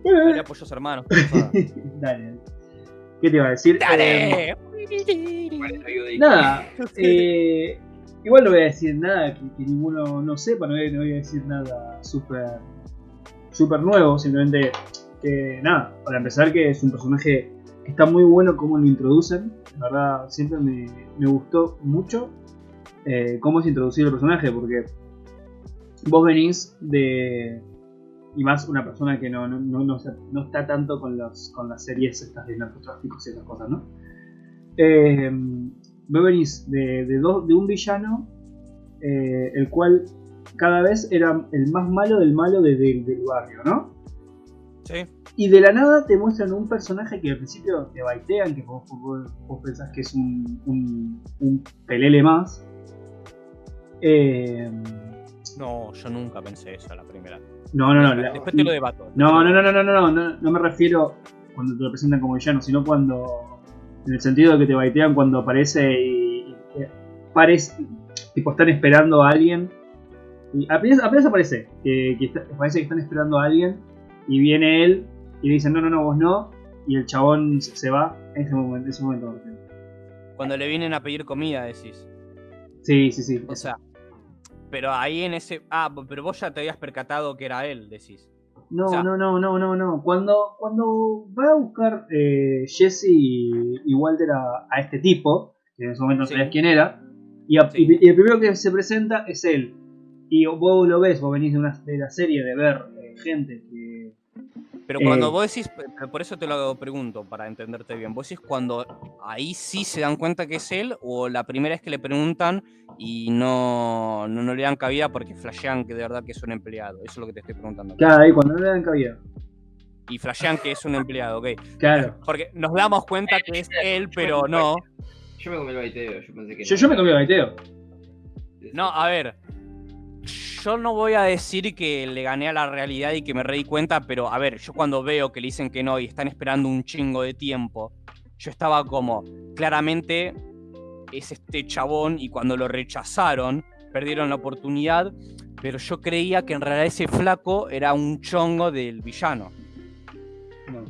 Dale apoyos hermanos. Dale. ¿Qué te iba a decir? ¡Dale! Nada. Igual no voy a decir nada que ninguno no sepa, no voy a decir nada súper nuevo, simplemente que nada, para empezar que es un personaje que está muy bueno cómo lo introducen, la verdad siempre me gustó mucho cómo es introducido el personaje, porque vos venís de, y más una persona que no está tanto con las series estas de narcotráficos y esas cosas, ¿no? Vos venís de un villano el cual cada vez era el más malo del malo del barrio, ¿no? Sí. Y de la nada te muestran un personaje que al principio te baitean, que vos pensás que es un pelele más. No, yo nunca pensé eso la primera. No. Después te lo debato. No me refiero cuando te lo presentan como villano, sino cuando, en el sentido de que te baitean cuando aparece y parece, tipo están esperando a alguien. Y apenas aparece, parece que están esperando a alguien y viene él y le dicen no, vos no, y el chabón se va en ese momento. Cuando le vienen a pedir comida, decís. Sí. O sea, pero ahí en ese... Ah, pero vos ya te habías percatado que era él, decís. No, o sea- no. Cuando va a buscar Jesse y Walter a este tipo, que en ese momento no Sí. sabías quién era, y el primero que se presenta es él. Y vos lo ves, vos venís de la serie de ver gente que... Pero cuando vos decís, pero por eso te lo pregunto, para entenderte bien, vos decís cuando ahí sí se dan cuenta que es él, o la primera vez que le preguntan y no le dan cabida porque flashean que de verdad que es un empleado. Eso es lo que te estoy preguntando. Claro, ahí cuando no le dan cabida. Y flashean que es un empleado, ok. Claro. Porque nos damos cuenta que es él, pero no. Yo me comí el baiteo, yo pensé que Yo me comí el baiteo. No, a ver. Yo no voy a decir que le gané a la realidad y que me reí cuenta, pero a ver, yo cuando veo que le dicen que no y están esperando un chingo de tiempo, yo estaba como, claramente es este chabón y cuando lo rechazaron, perdieron la oportunidad, pero yo creía que en realidad ese flaco era un chongo del villano. No.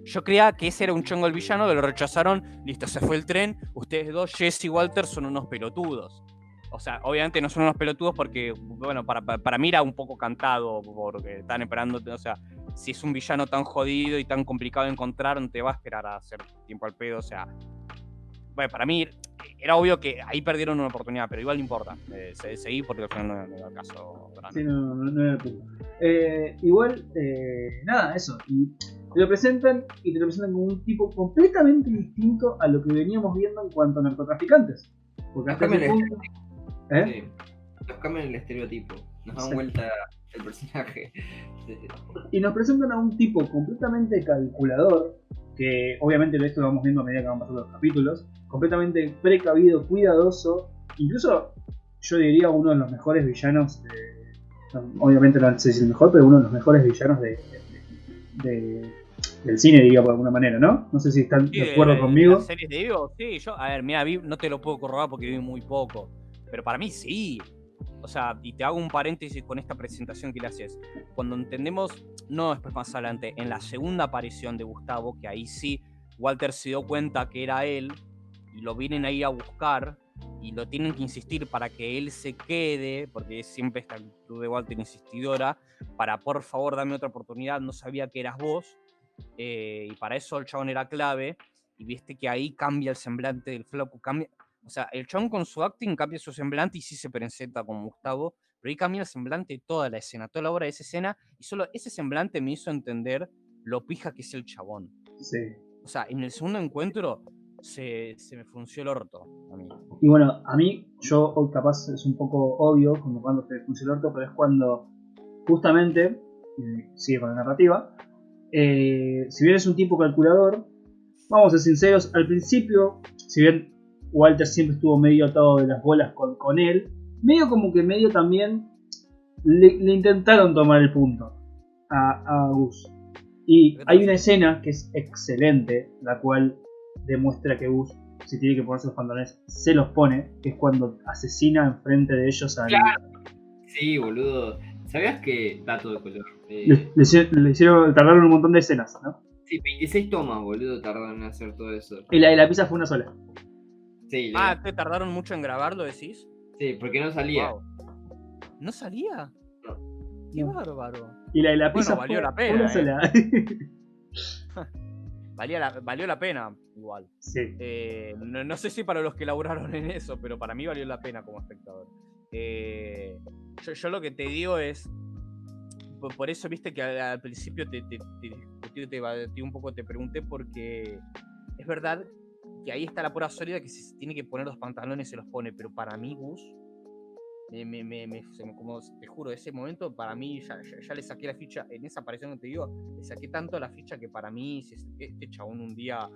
Yo creía que ese era un chongo del villano, que lo rechazaron, listo, se fue el tren, ustedes dos, Jesse y Walter, son unos pelotudos. O sea, obviamente no son unos pelotudos porque, bueno, para mí era un poco cantado, porque están esperando, o sea, si es un villano tan jodido y tan complicado de encontrar, no te va a esperar a hacer tiempo al pedo, o sea... Bueno, para mí era obvio que ahí perdieron una oportunidad, pero igual no importa, seguí porque al final no era el caso grande. Sí, no era el punto. Igual, nada, eso. Y te lo presentan como un tipo completamente distinto a lo que veníamos viendo en cuanto a narcotraficantes. Porque hasta ese punto... Sí. Nos cambian el estereotipo, nos dan Sí. vuelta el personaje. Y nos presentan a un tipo completamente calculador, que obviamente esto lo vamos viendo a medida que van pasando los capítulos, completamente precavido, cuidadoso, incluso yo diría uno de los mejores villanos obviamente no sé si el mejor, pero uno de los mejores villanos de del cine, diría por alguna manera, ¿no? No sé si están Sí, de acuerdo de conmigo. las series de Vivo, sí, yo, a ver, mira, no te lo puedo corroborar porque vi muy poco, pero para mí sí. O sea, y te hago un paréntesis con esta presentación que le haces. Cuando entendemos, no después más adelante, en la segunda aparición de Gustavo, que ahí sí Walter se dio cuenta que era él, y lo vienen ahí a buscar, y lo tienen que insistir para que él se quede, porque siempre esta actitud de Walter insistidora, para por favor dame otra oportunidad, no sabía que eras vos, y para eso el chabón era clave, y viste que ahí cambia el semblante del flaco, cambia. O sea, el chabón con su acting cambia su semblante y sí se presenta como Gustavo, pero ahí cambia el semblante de toda la escena, toda la hora de esa escena, y solo ese semblante me hizo entender lo pija que es el chabón. Sí. O sea, en el segundo encuentro se me frunció el orto a mí. Y bueno, a mí, yo capaz es un poco obvio, como cuando te funciona el orto, pero es cuando justamente, sigue con la narrativa, si bien es un tipo calculador, vamos a ser sinceros, al principio, si bien Walter siempre estuvo medio atado de las bolas con él, medio también le intentaron tomar el punto a Gus. Y hay una escena que es excelente, la cual demuestra que Gus, si tiene que ponerse los pantalones, se los pone, que es cuando asesina enfrente de ellos al... Claro. Sí, boludo. ¿Sabías que dato de color? Le hicieron, tardaron un montón de escenas, ¿no? Sí, 26 tomas, boludo, tardaron en hacer todo eso. Y la de la pizza fue una sola. Sí, ¿te tardaron mucho en grabarlo, decís? sí, porque no salía. Wow. ¿No salía? No. Qué No. bárbaro. Y la de la Bueno, pizza valió fue la pena, una sola. Valió la pena, igual. Sí. No sé si para los que laburaron en eso, pero para mí valió la pena como espectador. Yo lo que te digo es, por eso viste que al principio te debatí un poco, te pregunté, porque es verdad que ahí está la pura sólida, que si se tiene que poner los pantalones se los pone, pero para mí Gus, como te juro, ese momento para mí ya le saqué la ficha, en esa aparición que te digo, le saqué tanto la ficha que para mí, si este chabón un día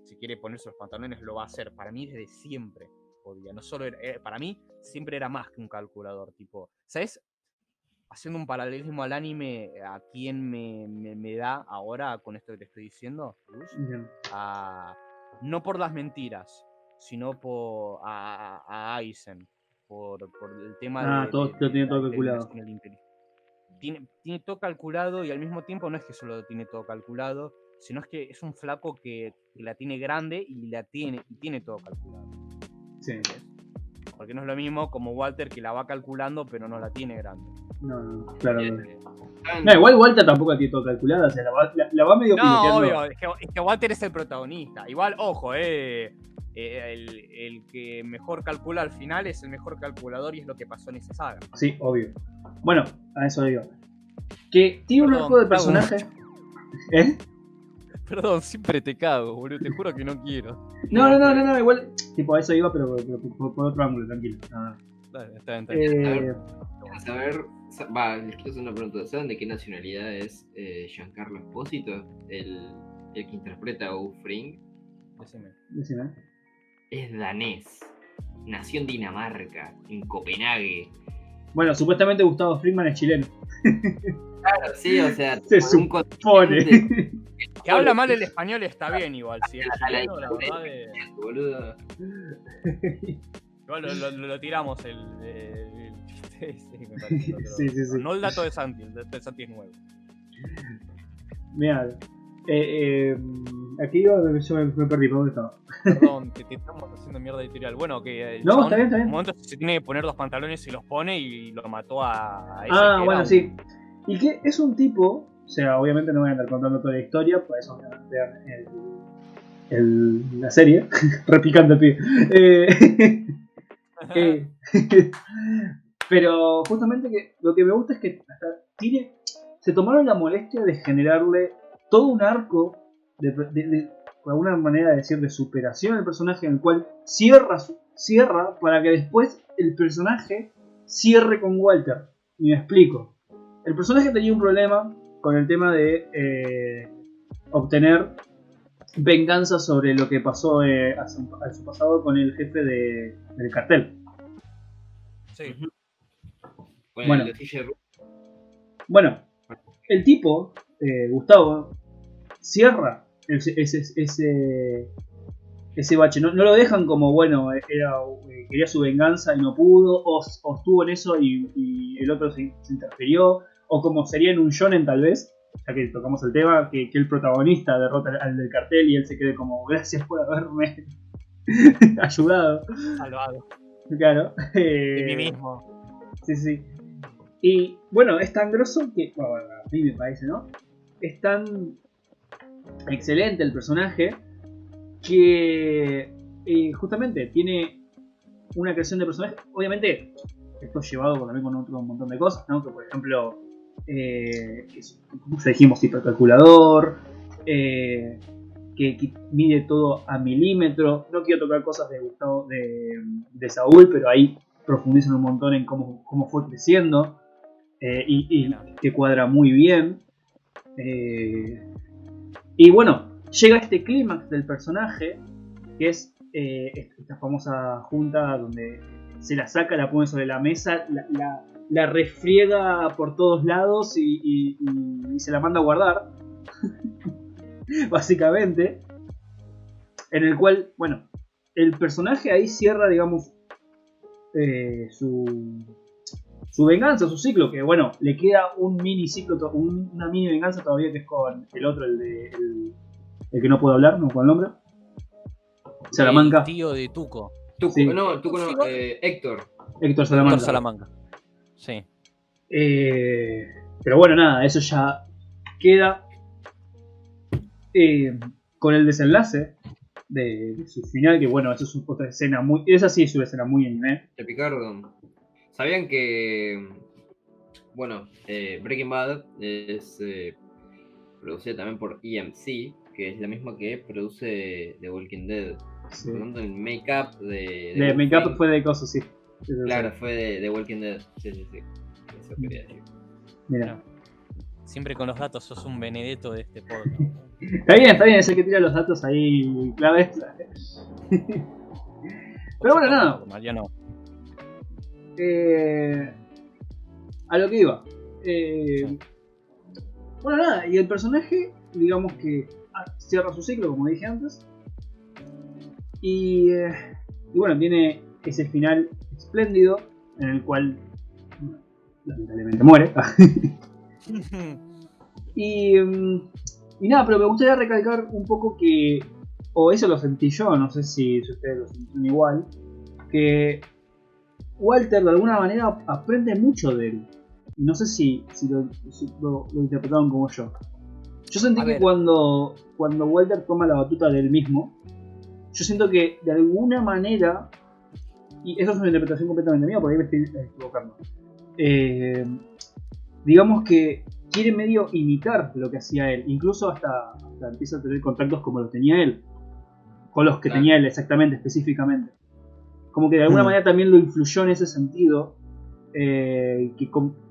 si quiere ponerse los pantalones lo va a hacer, para mí desde siempre podía, no solo para mí siempre era más que un calculador, tipo, ¿sabes? Haciendo un paralelismo al anime, ¿a quién me da ahora con esto que te estoy diciendo, Gus? No por las mentiras, sino a Aizen, por el tema Todo tiene todo calculado. Tiene todo calculado, y al mismo tiempo no es que solo tiene todo calculado, sino es que es un flaco que la tiene grande y tiene todo calculado. Sí. Porque no es lo mismo como Walter, que la va calculando pero no la tiene grande. No, claro. Ah, No, igual Walter tampoco la tiene todo calculada, o sea, la va medio No, piloteando. obvio, es que Walter es el protagonista. Igual, ojo, el que mejor calcula al final es el mejor calculador, y es lo que pasó en esa saga. Sí, obvio. Bueno, a eso digo. Que tiene un arco de personaje. ¿Eh? Perdón, siempre te cago, boludo, te juro que no quiero. No, igual, tipo, a eso iba, pero por otro ángulo, tranquilo. No. Dale, está bien. Les quiero hacer una pregunta. ¿Saben de qué nacionalidad es Giancarlo Espósito? El que interpreta a Wu Fring. Decime. Es danés. Nació en Dinamarca, en Copenhague. Bueno, supuestamente Gustavo Fringman es chileno. Claro, sí, o sea, Se por un supone. Que habla mal el español está bien, igual. Si es chileno, la verdad boludo. Igual lo tiramos el chiste ese, me parece. Sí. No el dato de Santi, el dato de Santi es nuevo. Mirá, aquí yo me perdí, ¿por dónde estaba? Perdón, te estamos haciendo mierda editorial. Bueno, que No, está bien. En un momento se tiene que poner los pantalones, se los pone y lo mató a ese. Bueno, sí. Y que es un tipo, o sea, obviamente no voy a andar contando toda la historia, por eso vean la serie, repicando el pibe. Pero justamente que lo que me gusta es que hasta se tomaron la molestia de generarle todo un arco de por alguna manera de decir, de superación al personaje, en el cual cierra para que después el personaje cierre con Walter. Y me explico. El personaje tenía un problema con el tema de obtener venganza sobre lo que pasó a su pasado con el jefe del cartel. Sí. Bueno, el tipo, Gustavo, cierra ese bache. No lo dejan como, bueno, quería su venganza y no pudo, o estuvo en eso y el otro se interfirió, o como sería en un shonen tal vez, ya que tocamos el tema, que el protagonista derrota al del cartel y él se quede como, gracias por haberme ayudado. Salvado. Claro. De mí mismo. Sí. Y bueno, es tan grosso que, bueno, a mí me parece, ¿no? Es tan excelente el personaje que justamente tiene una creación de personaje. Obviamente, esto es llevado también con otro montón de cosas, ¿no? Que por ejemplo, como ya dijimos, hipercalculador, que mide todo a milímetro. No quiero tocar cosas de Saúl, pero ahí profundizan un montón en cómo fue creciendo y que cuadra muy bien. Y bueno, llega este clímax del personaje, que es esta famosa junta donde se la saca, la pone sobre la mesa, la refriega por todos lados y se la manda a guardar. Básicamente. En el cual, bueno, el personaje ahí cierra, digamos, su venganza, su ciclo, que bueno, le queda un mini ciclo, una mini venganza todavía, que es con el otro, el que no puedo hablar, no con el nombre. Salamanca. El tío de Tuco. Tuco, Sí. no, Héctor. Héctor Salamanca. Héctor Salamanca. Sí. Pero bueno, nada, eso ya queda con el desenlace de su final, que bueno, eso es otra escena muy... Esa sí es una escena muy anime. De Picardo. ¿Sabían que, bueno, Breaking Bad es producida también por EMC, que es la misma que produce The Walking Dead? Sí. Por lo tanto, el make-up de De make-up fue de cosas, sí. Claro, fue de The Walking Dead. Sí. Eso quería decir. Mira. Siempre con los datos sos un Benedetto de este podcast. Está bien, es el que tira los datos ahí claves. Pero bueno, nada. Mariano. A lo que iba. Bueno, nada, y el personaje, digamos que cierra su ciclo, como dije antes. Y bueno, tiene ese final espléndido en el cual lamentablemente muere. Y nada, pero me gustaría recalcar un poco que, o eso lo sentí yo, no sé si ustedes lo sintieron igual, que Walter de alguna manera aprende mucho de él. Y no sé si lo interpretaron como yo. Yo sentí que cuando Walter toma la batuta de él mismo, yo siento que de alguna manera, y eso es una interpretación completamente mía, por ahí me estoy equivocando, digamos que quiere medio imitar lo que hacía él, incluso hasta empieza a tener contactos como los tenía él, con los que tenía él exactamente, específicamente. Como que de alguna manera también lo influyó en ese sentido, que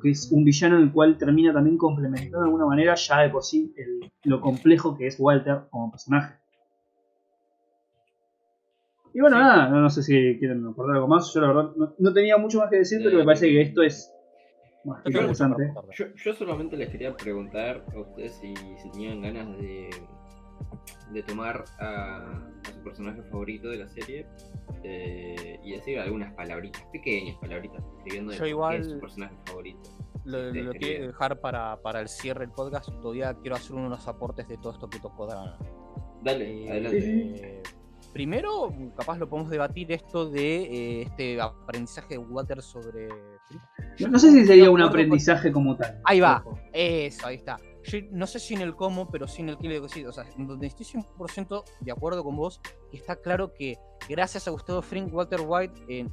es un villano en el cual termina también complementando de alguna manera ya de por sí lo complejo que es Walter como personaje. Y bueno, nada, no sé si quieren aportar algo más. Yo la verdad no tenía mucho más que decir, pero me parece que esto es más que interesante. Yo solamente les quería preguntar a ustedes si tenían ganas de tomar a su personaje favorito de la serie y decir algunas palabritas, pequeñas palabritas, escribiendo Yo igual qué es su personaje favorito. Lo quiero dejar para el cierre del podcast. Todavía quiero hacer unos aportes de todo esto que tocó Drana. Dale, adelante. Primero, capaz lo podemos debatir esto de este aprendizaje de Walter sobre Frick. No sé si sería un aprendizaje como tal. Ahí va, eso, ahí está. Yo no sé si en el cómo, pero sí en el qué le decir. O sea, donde estoy 100% de acuerdo con vos, que está claro que gracias a Gustavo Fring, Walter White,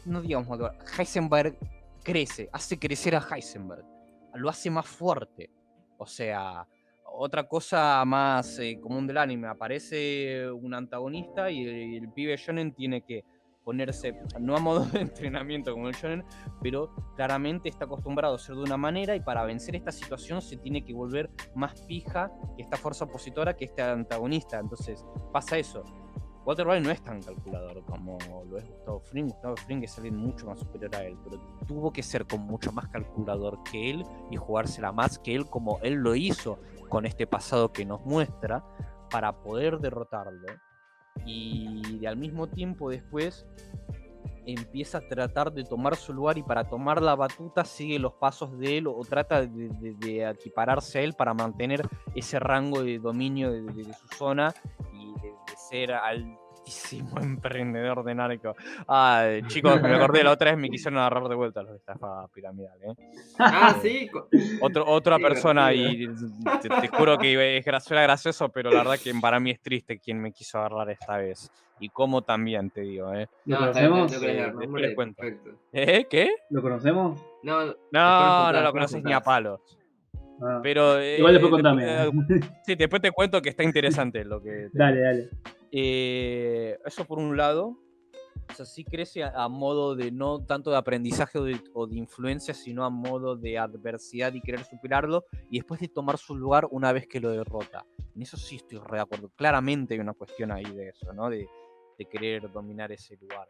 no digamos Walter, Heisenberg crece, hace crecer a Heisenberg, lo hace más fuerte. O sea, otra cosa más común del anime, aparece un antagonista y el pibe shonen tiene que ponerse, no a modo de entrenamiento como el shonen, pero claramente está acostumbrado a ser de una manera y para vencer esta situación se tiene que volver más pija que esta fuerza opositora que este antagonista. Entonces pasa eso. Walter White no es tan calculador como lo es Gustavo Fring. Gustavo Fring es alguien mucho más superior a él, pero tuvo que ser con mucho más calculador que él y jugársela más que él como él lo hizo con este pasado que nos muestra para poder derrotarlo. Y al mismo tiempo después empieza a tratar de tomar su lugar, y para tomar la batuta sigue los pasos de él, o trata de equipararse a él para mantener ese rango de dominio de su zona y de ser altísimo emprendedor de narco. Chicos, me acordé, la otra vez me quisieron agarrar de vuelta los de estafa piramidal, Sí. Otra Sí, persona, divertido. y te juro que suena gracioso, pero la verdad que para mí es triste quien me quiso agarrar esta vez. Y cómo también, te digo, ¿Lo No, está bien, no conocemos? querés dar después nombre, les cuento. perfecto. ¿Qué? ¿Lo conocemos? No, después No lo nos conoces ni a contás. palos. Ah, Pero igual después contame. sí, después te cuento que está interesante lo que te Dale, digo. dale. Eso por un lado. O sea, sí crece a modo de no tanto de aprendizaje o de influencia, sino a modo de adversidad y querer superarlo, y después de tomar su lugar una vez que lo derrota. En eso sí estoy re de acuerdo. Claramente hay una cuestión ahí de eso, ¿no? De querer dominar ese lugar.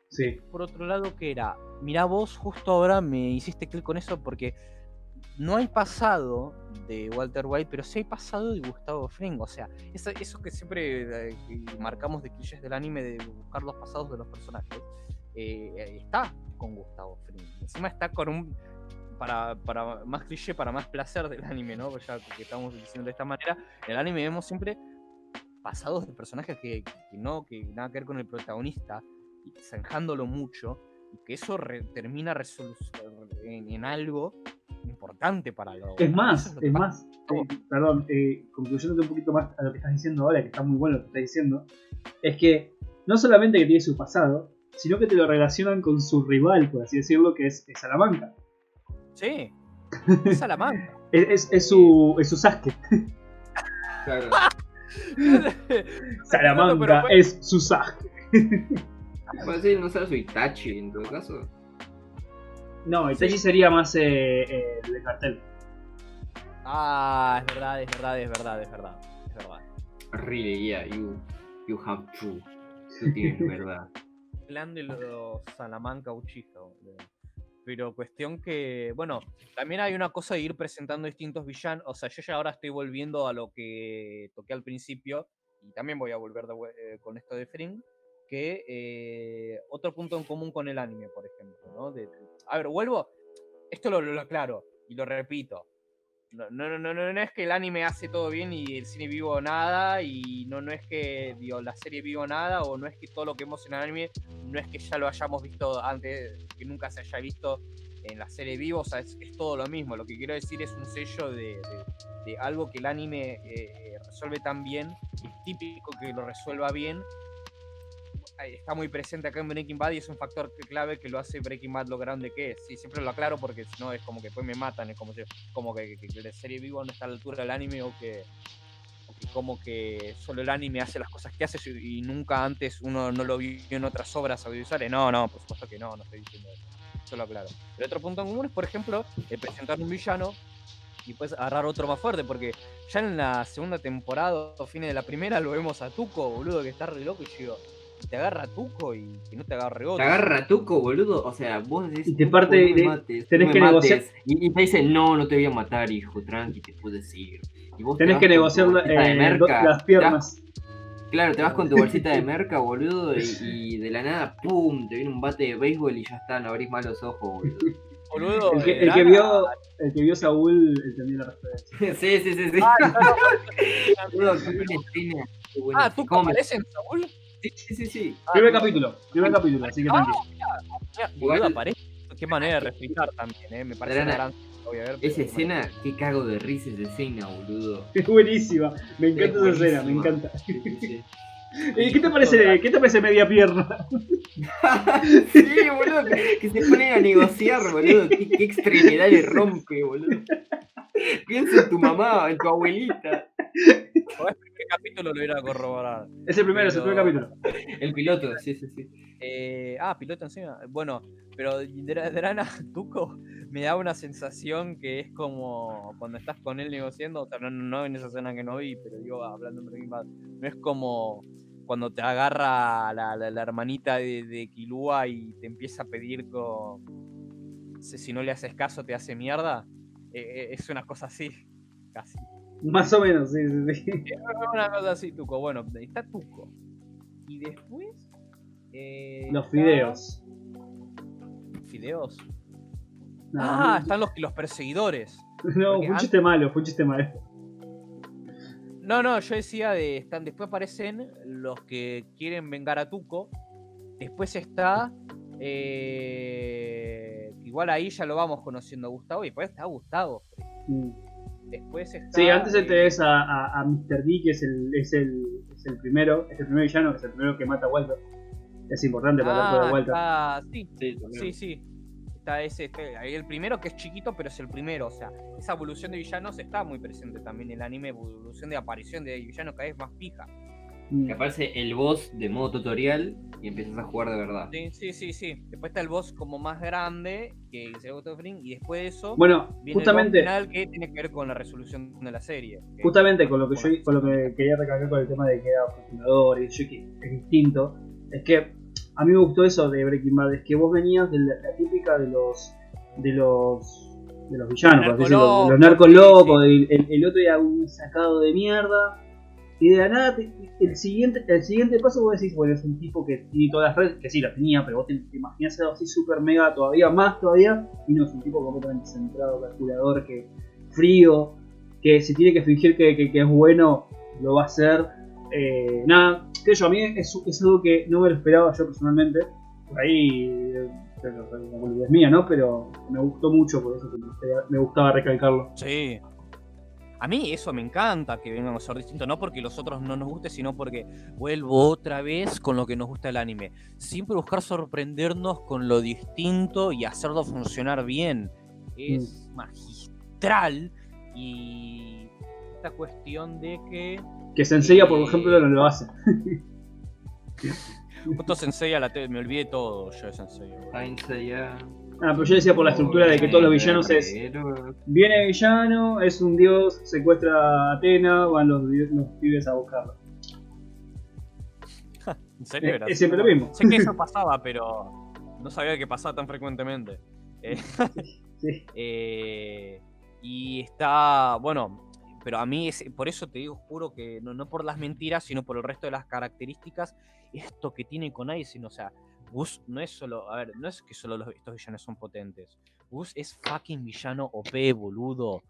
Sí. Por otro lado, que era, mirá vos, justo ahora me hiciste clic con eso, porque no hay pasado de Walter White, pero sí hay pasado de Gustavo Fring. O sea, eso que siempre marcamos de clichés del anime, de buscar los pasados de los personajes, está con Gustavo Fring. Encima está con un... Para más cliché, para más placer del anime, ¿no? Pues ya que estamos diciendo de esta manera, en el anime vemos siempre pasados de personajes que nada que ver con el protagonista, y zanjándolo mucho, y que eso termina en algo importante para lo... Es más, eso es lo que pasa. perdón, concluyéndote un poquito más a lo que estás diciendo ahora, que está muy bueno lo que estás diciendo, es que no solamente que tiene su pasado, sino que te lo relacionan con su rival, por así decirlo, que es Salamanca. Sí, es Salamanca. Es su Sasuke. Claro. Salamanca es su Sasuke. Bueno, sí, no será su Itachi en todo caso. No, Itachi sería más el de cartel. Es verdad. Really, yeah, you have true. Tú tienes verdad. Plan de los Salamanca Uchiha, boludo. Pero cuestión que, bueno, también hay una cosa de ir presentando distintos villanos. O sea, yo ya ahora estoy volviendo a lo que toqué al principio, y también voy a volver con esto de Fring, que otro punto en común con el anime, por ejemplo, ¿no? A ver, vuelvo, esto lo aclaro y lo repito. No es que el anime hace todo bien y el cine vivo nada, y no es que la serie vivo nada, o no es que todo lo que vemos en el anime no es que ya lo hayamos visto antes, que nunca se haya visto en la serie vivo. O sea, es todo lo mismo. Lo que quiero decir es un sello de algo que el anime resuelve tan bien, y es típico que lo resuelva bien. Está muy presente acá en Breaking Bad, y es un factor clave que lo hace Breaking Bad lo grande que es. Sí, siempre lo aclaro porque si no es como que después me matan, es como que la serie vivo no está a la altura del anime, o que como que solo el anime hace las cosas que hace y nunca antes uno no lo vio en otras obras audiovisuales. No, por supuesto que no estoy diciendo eso. Eso lo aclaro. El otro punto en común es, por ejemplo, presentar un villano y después agarrar otro más fuerte, porque ya en la segunda temporada o fines de la primera lo vemos a Tuco, boludo, que está re loco, y yo digo, te agarra a Tuco y que no te agarre otro. Te agarra a Tuco, boludo. O sea, vos decís, Y te parte no me mates, tenés no que me negociar. mates. Y te dice, no te voy a matar, hijo, tranqui, te puedes ir. Y vos Tenés te que vas con tu negociar bolsita de merca, las piernas. Claro, te vas con tu bolsita de merca, boludo, y de la nada, pum, te viene un bate de béisbol y ya está, no abrís más los ojos, boludo. Boludo, El que vio Saúl entendió la referencia. Sí. Boludo, qué buena escena, qué buena ¿Tuco escena. aparece en Saúl? Sí. Primer capítulo, así que tranqui. Boludo, Igual- aparece. Qué manera de refritar también, me parece una Drana, gran... Voy a ver, Esa pero- escena, qué cago de risa esa escena, boludo. Es buenísima, me encanta esa Es escena, me buenísima. encanta. Sí. ¿Qué te parece media pierna? Sí, boludo, que se ponen a negociar, boludo. Qué extremidad le rompe, boludo. Piensa en tu mamá, en tu abuelita. O es primer capítulo, lo iba a corroborar. Es el primero, es el primer capítulo. El piloto, sí. Piloto encima. Bueno, pero Drana Tuco me da una sensación que es como cuando estás con él negociando. O sea, no en esa escena que no vi, pero digo, hablando en Breaking Bad, no es como cuando te agarra la hermanita de Killua y te empieza a pedir si no le haces caso te hace mierda. Es una cosa así, casi. Más o menos, sí. Una cosa así, Tuco. Bueno, está Tuco. Y después. Los está- fideos. ¿Fideos? No, Están los perseguidores. no, porque fue un chiste malo, fue un chiste malo. No, yo decía después aparecen los que quieren vengar a Tuco. Después está. Igual ahí ya lo vamos conociendo a Gustavo. Y después está Gustavo. Mm. Después está. Sí, antes tenés a Mr. D, que es el primero, es el primer villano, que es el primero que mata a Walter. Es importante para el arco de Walter. Sí, Sí, también. sí. Está ahí el primero que es chiquito, pero es el primero. O sea, esa evolución de villanos está muy presente también en el anime. Evolución de aparición de villanos cada vez más fija. Mm. Que aparece el boss de modo tutorial y empiezas a jugar de verdad. Sí. Después está el boss como más grande, que es el Auto Fring, y después de eso Bueno, viene justamente, el boss final que tiene que ver con la resolución de la serie. justamente con lo que quería recalcar con el tema de que era fundador y yo que es distinto, es que a mí me gustó eso de Breaking Bad, es que vos venías de la típica de los villanos, por así decirlo, de los narcos locos, el otro era un sacado de mierda. Y de la nada, el siguiente paso vos decís, bueno, es un tipo que tiene todas las redes, que sí, las tenía, pero vos te imaginás algo así super mega todavía, y no, es un tipo completamente centrado, calculador, que frío, que si tiene que fingir que es bueno, lo va a hacer. Nada, que yo, a mí es algo que no me lo esperaba yo personalmente, por ahí, es mía, ¿no? Pero me gustó mucho, por eso que me gustaba recalcarlo. Sí. A mí eso me encanta, que vengan a ser distintos, no porque los otros no nos guste, sino porque vuelvo otra vez con lo que nos gusta el anime. Siempre buscar sorprendernos con lo distinto y hacerlo funcionar bien. Es magistral. Y esta cuestión de que Sensei, por ejemplo, no lo hace. justo Sensei me olvidé todo yo de Sensei. Ya. Pero yo decía por la estructura de que todos los villanos es... Viene el villano, es un dios, secuestra a Atena, van los pibes a buscarlo. ¿En serio era Es siempre lo mismo. Sé que eso pasaba, pero no sabía que pasaba tan frecuentemente. Sí. Y está, bueno, pero a mí, por eso te digo, juro que no por las mentiras, sino por el resto de las características, esto que tiene con Aizen, o sea, Gus no es solo, a ver, no es que solo estos villanos son potentes. Gus es fucking villano OP, boludo.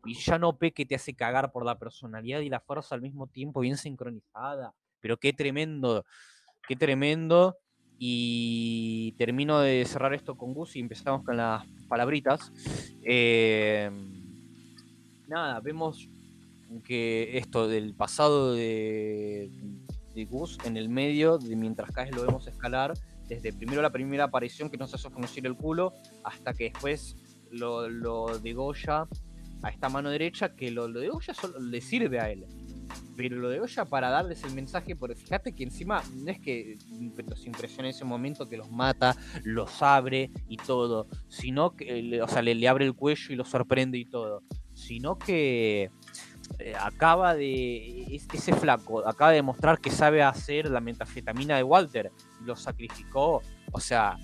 Villano OP que te hace cagar por la personalidad y la fuerza al mismo tiempo, bien sincronizada. Pero qué tremendo. Y termino de cerrar esto con Gus y empezamos con las palabritas. Nada, vemos que esto del pasado de Gus en el medio, mientras cada vez lo vemos escalar, desde primero la primera aparición que nos hace conocer el culo, hasta que después lo degolla a esta mano derecha, que lo degolla solo le sirve a él. Pero lo degolla para darles el mensaje, porque fíjate que encima no es que los impresiona en ese momento que los mata, los abre y todo, sino que le abre el cuello y los sorprende y todo, sino que ese flaco acaba de demostrar que sabe hacer la metanfetamina de Walter y lo sacrificó. O sea,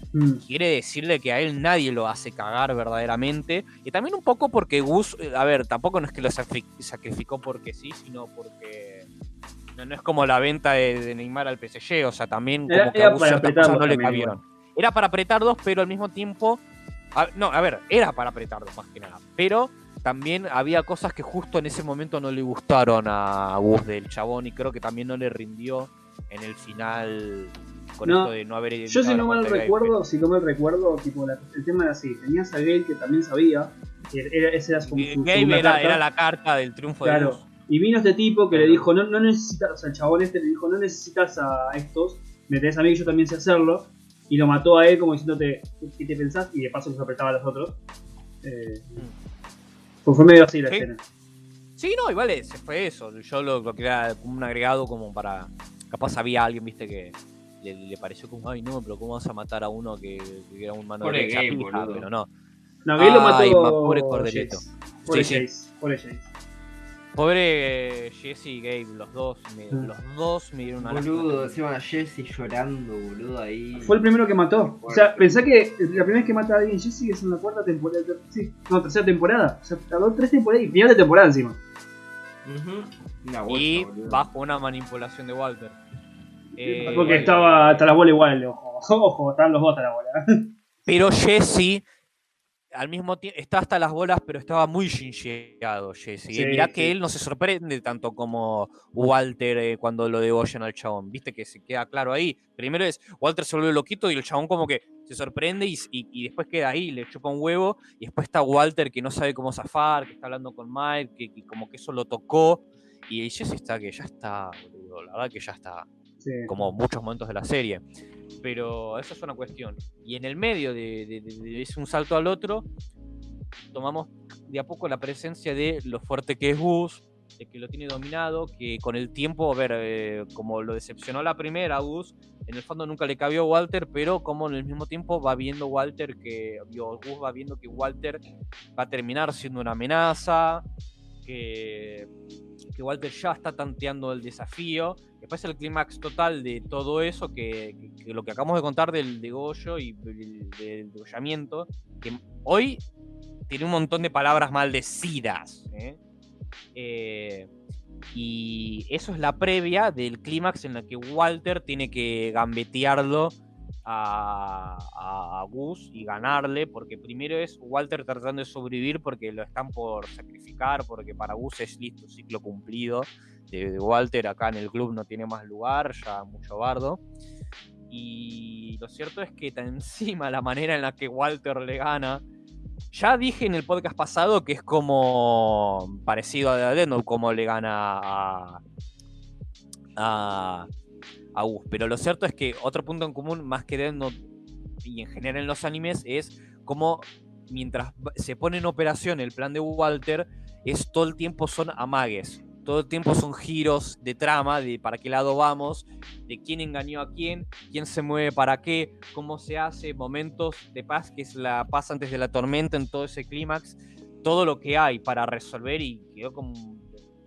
quiere decirle que a él nadie lo hace cagar verdaderamente. Y también un poco porque Gus, a ver, tampoco no es que lo sacrificó porque sí, sino porque no es como la venta de Neymar al PSG. O sea, también como que a Gus ciertas cosas no le cabieron. Era para apretarlos, pero al mismo tiempo... era para apretarlos más que nada. Pero también había cosas que justo en ese momento no le gustaron a Gus del chabón, y creo que también no le rindió en el final con esto de no haber... Yo si no mal recuerdo, tipo, el tema era así, tenías a Gale que también sabía, que ese era su Gabe era la carta del triunfo de Gus. Y vino este tipo que le dijo, no necesitas, o sea, el chabón le dijo, no necesitas a estos, me tenés a mí que yo también sé hacerlo, y lo mató a él como diciéndote, ¿qué te pensás? Y de paso los apretaba a los otros. Fue medio así la escena. Sí, no, igual fue eso. Yo lo quería como un agregado como para... Capaz había alguien, viste, que le pareció como, ay no, pero ¿cómo vas a matar a uno que era un mano derecha? Pero no. No, Gale lo mató. Pobre corderito. Pobre Jace. Pobre Jesse y Gabe, los dos me dieron una boludo, encima a Jesse llorando, boludo, ahí. Fue el primero que mató. O sea, pensá que la primera vez que mata a alguien Jesse es en la cuarta temporada. Sí, no, tercera temporada. O sea, tardó 3 temporadas y final de temporada encima. Una bolsa, y boludo. bajo una manipulación de Walter. Porque estaba hasta la bola igual, ojo. Ojo, estaban los dos hasta la bola. Pero Jesse, al mismo tiempo, está hasta las bolas, pero estaba muy shincheado Jesse. Sí, Mirá sí. que él no se sorprende tanto como Walter cuando lo degollan al chabón. Viste que se queda claro ahí. Primero es, Walter se vuelve loquito y el chabón como que se sorprende y después queda ahí, le chupa un huevo. Y después está Walter que no sabe cómo zafar, que está hablando con Mike, que como que eso lo tocó. Y Jesse está que ya está, boludo, la verdad que ya está. Sí. Como muchos momentos de la serie. Pero esa es una cuestión. Y en el medio de ese un salto al otro, tomamos de a poco la presencia de lo fuerte que es Gus, de que lo tiene dominado, que con el tiempo, a ver, como lo decepcionó la primera Gus, en el fondo nunca le cabió a Walter, pero como en el mismo tiempo va viendo Walter que, Gus va viendo que Walter va a terminar siendo una amenaza, que Walter ya está tanteando el desafío. Después el clímax total de todo eso, que lo que acabamos de contar del degollo y del degollamiento, que hoy tiene un montón de palabras maldecidas. Y eso es la previa del clímax en la que Walter tiene que gambetearlo a Gus y ganarle, porque primero es Walter tratando de sobrevivir porque lo están por sacrificar, porque para Gus es listo, ciclo cumplido de Walter acá en el club no tiene más lugar, ya mucho bardo. Y lo cierto es que encima la manera en la que Walter le gana, ya dije en el podcast pasado que es como parecido a Death Note, como le gana a Gus, pero lo cierto es que otro punto en común más que Death Note y en general en los animes es como mientras se pone en operación el plan de Walter, es todo el tiempo son amagues, todo el tiempo son giros de trama, de para qué lado vamos, de quién engañó a quién se mueve para qué, cómo se hace, momentos de paz, que es la paz antes de la tormenta en todo ese clímax, todo lo que hay para resolver, y quedó como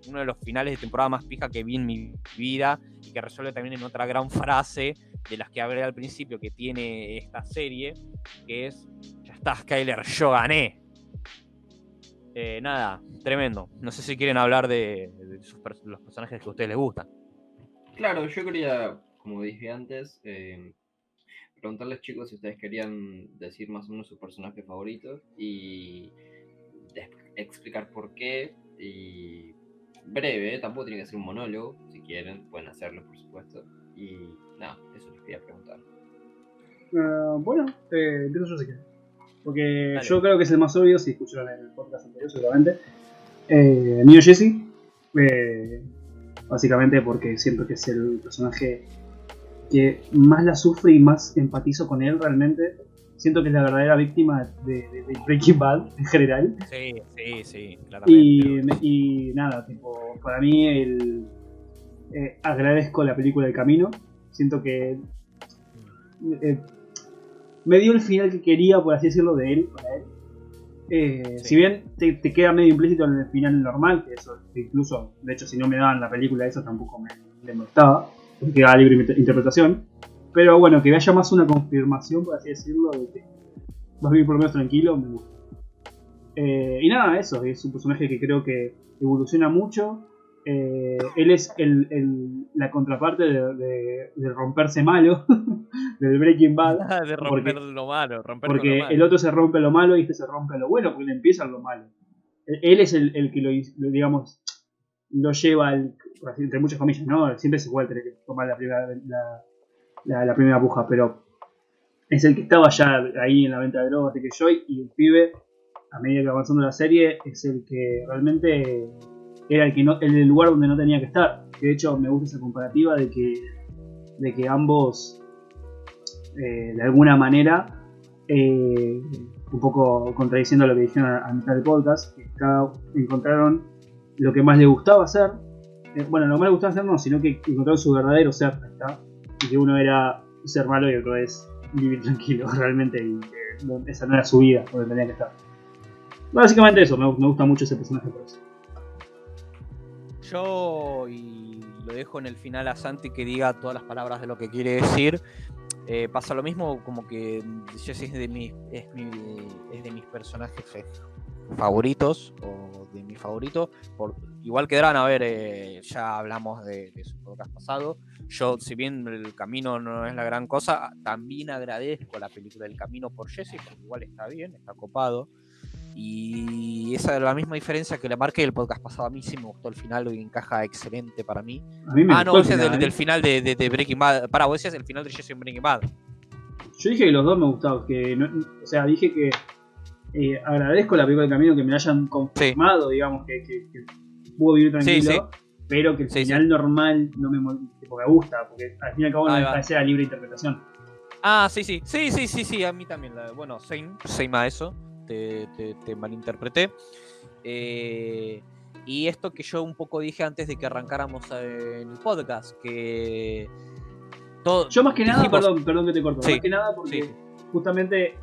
uno de los finales de temporada más pija que vi en mi vida, y que resuelve también en otra gran frase de las que hablé al principio que tiene esta serie, que es: ya está, Skyler, yo gané. Nada, tremendo. No sé si quieren hablar de los personajes que a ustedes les gustan. Claro, yo quería, como dije antes, preguntarles, chicos, si ustedes querían decir más o menos sus personajes favoritos y explicar por qué. Y breve, tampoco tiene que ser un monólogo, si quieren, pueden hacerlo, por supuesto. Y nada, eso les quería preguntar. Bueno, empiezo yo si quieres. Porque Dale. yo creo que es el más obvio, si escucharon el podcast anterior seguramente. Mío Jesse. Básicamente porque siento que es el personaje que más la sufre y más empatizo con él realmente. Siento que es la verdadera víctima de Breaking Bad en general. Sí, claramente. Y nada, tipo, para mí agradezco la película El Camino. Siento que me dio el final que quería, por así decirlo, de él, para él. Sí. Si bien te queda medio implícito en el final normal, que eso incluso, de hecho, si no me daban la película eso tampoco me molestaba, porque quedaba libre interpretación. Pero bueno, que haya más una confirmación, por así decirlo, de que vas a vivir por lo menos tranquilo, me gusta. Y nada, eso, es un personaje que creo que evoluciona mucho. Él es la contraparte de romperse malo, del Breaking Bad. De romper lo malo, romper con lo Porque malo. el otro se rompe lo malo y este se rompe lo bueno, porque él empieza en lo malo. Él es el que digamos, lo lleva, entre muchas comillas, ¿no? Siempre es Walter el que toma la primera puja, pero es el que estaba ya ahí en la venta de drogas, de que Joy, y el pibe, a medida que va avanzando la serie, es el que realmente era el lugar donde no tenía que estar. De hecho, me gusta esa comparativa de que ambos, de alguna manera, un poco contradiciendo lo que dijeron a mitad del podcast, que encontraron lo que más les gustaba hacer. Bueno, lo que más les gustaba hacer no, sino que encontraron su verdadero ser, ¿está? Y que uno era ser malo y otro es vivir tranquilo realmente, y que esa no era su vida donde tenía que estar. Básicamente eso, me gusta mucho ese personaje por eso. Yo, y lo dejo en el final a Santi que diga todas las palabras de lo que quiere decir. Pasa lo mismo, como que Jesse es de mis personajes favoritos o de mi favorito. Igual que Dran, a ver, ya hablamos de su podcast pasado. Yo, si bien El Camino no es la gran cosa, también agradezco la película El Camino por Jesse, porque igual está bien, está copado. Y esa es la misma diferencia que la marqué del podcast pasado. A mí sí me gustó el final y encaja excelente para mí. A mí me No, gustó el ese es final, del final de Breaking Bad. Pará, vos decías el final de Jesse en Breaking Bad. Yo dije que los dos me gustaban, o sea, dije que agradezco la película del camino que me la hayan confirmado, digamos, que puedo vivir tranquilo, Sí. pero que el final normal no me porque me gusta, porque al fin y al cabo no me parece la libre interpretación. Ah, sí, a mí también. Bueno, same a eso, te malinterpreté. Y esto que yo un poco dije antes de que arrancáramos en el podcast, que todo... Yo más que nada, perdón que te corto, más que nada porque justamente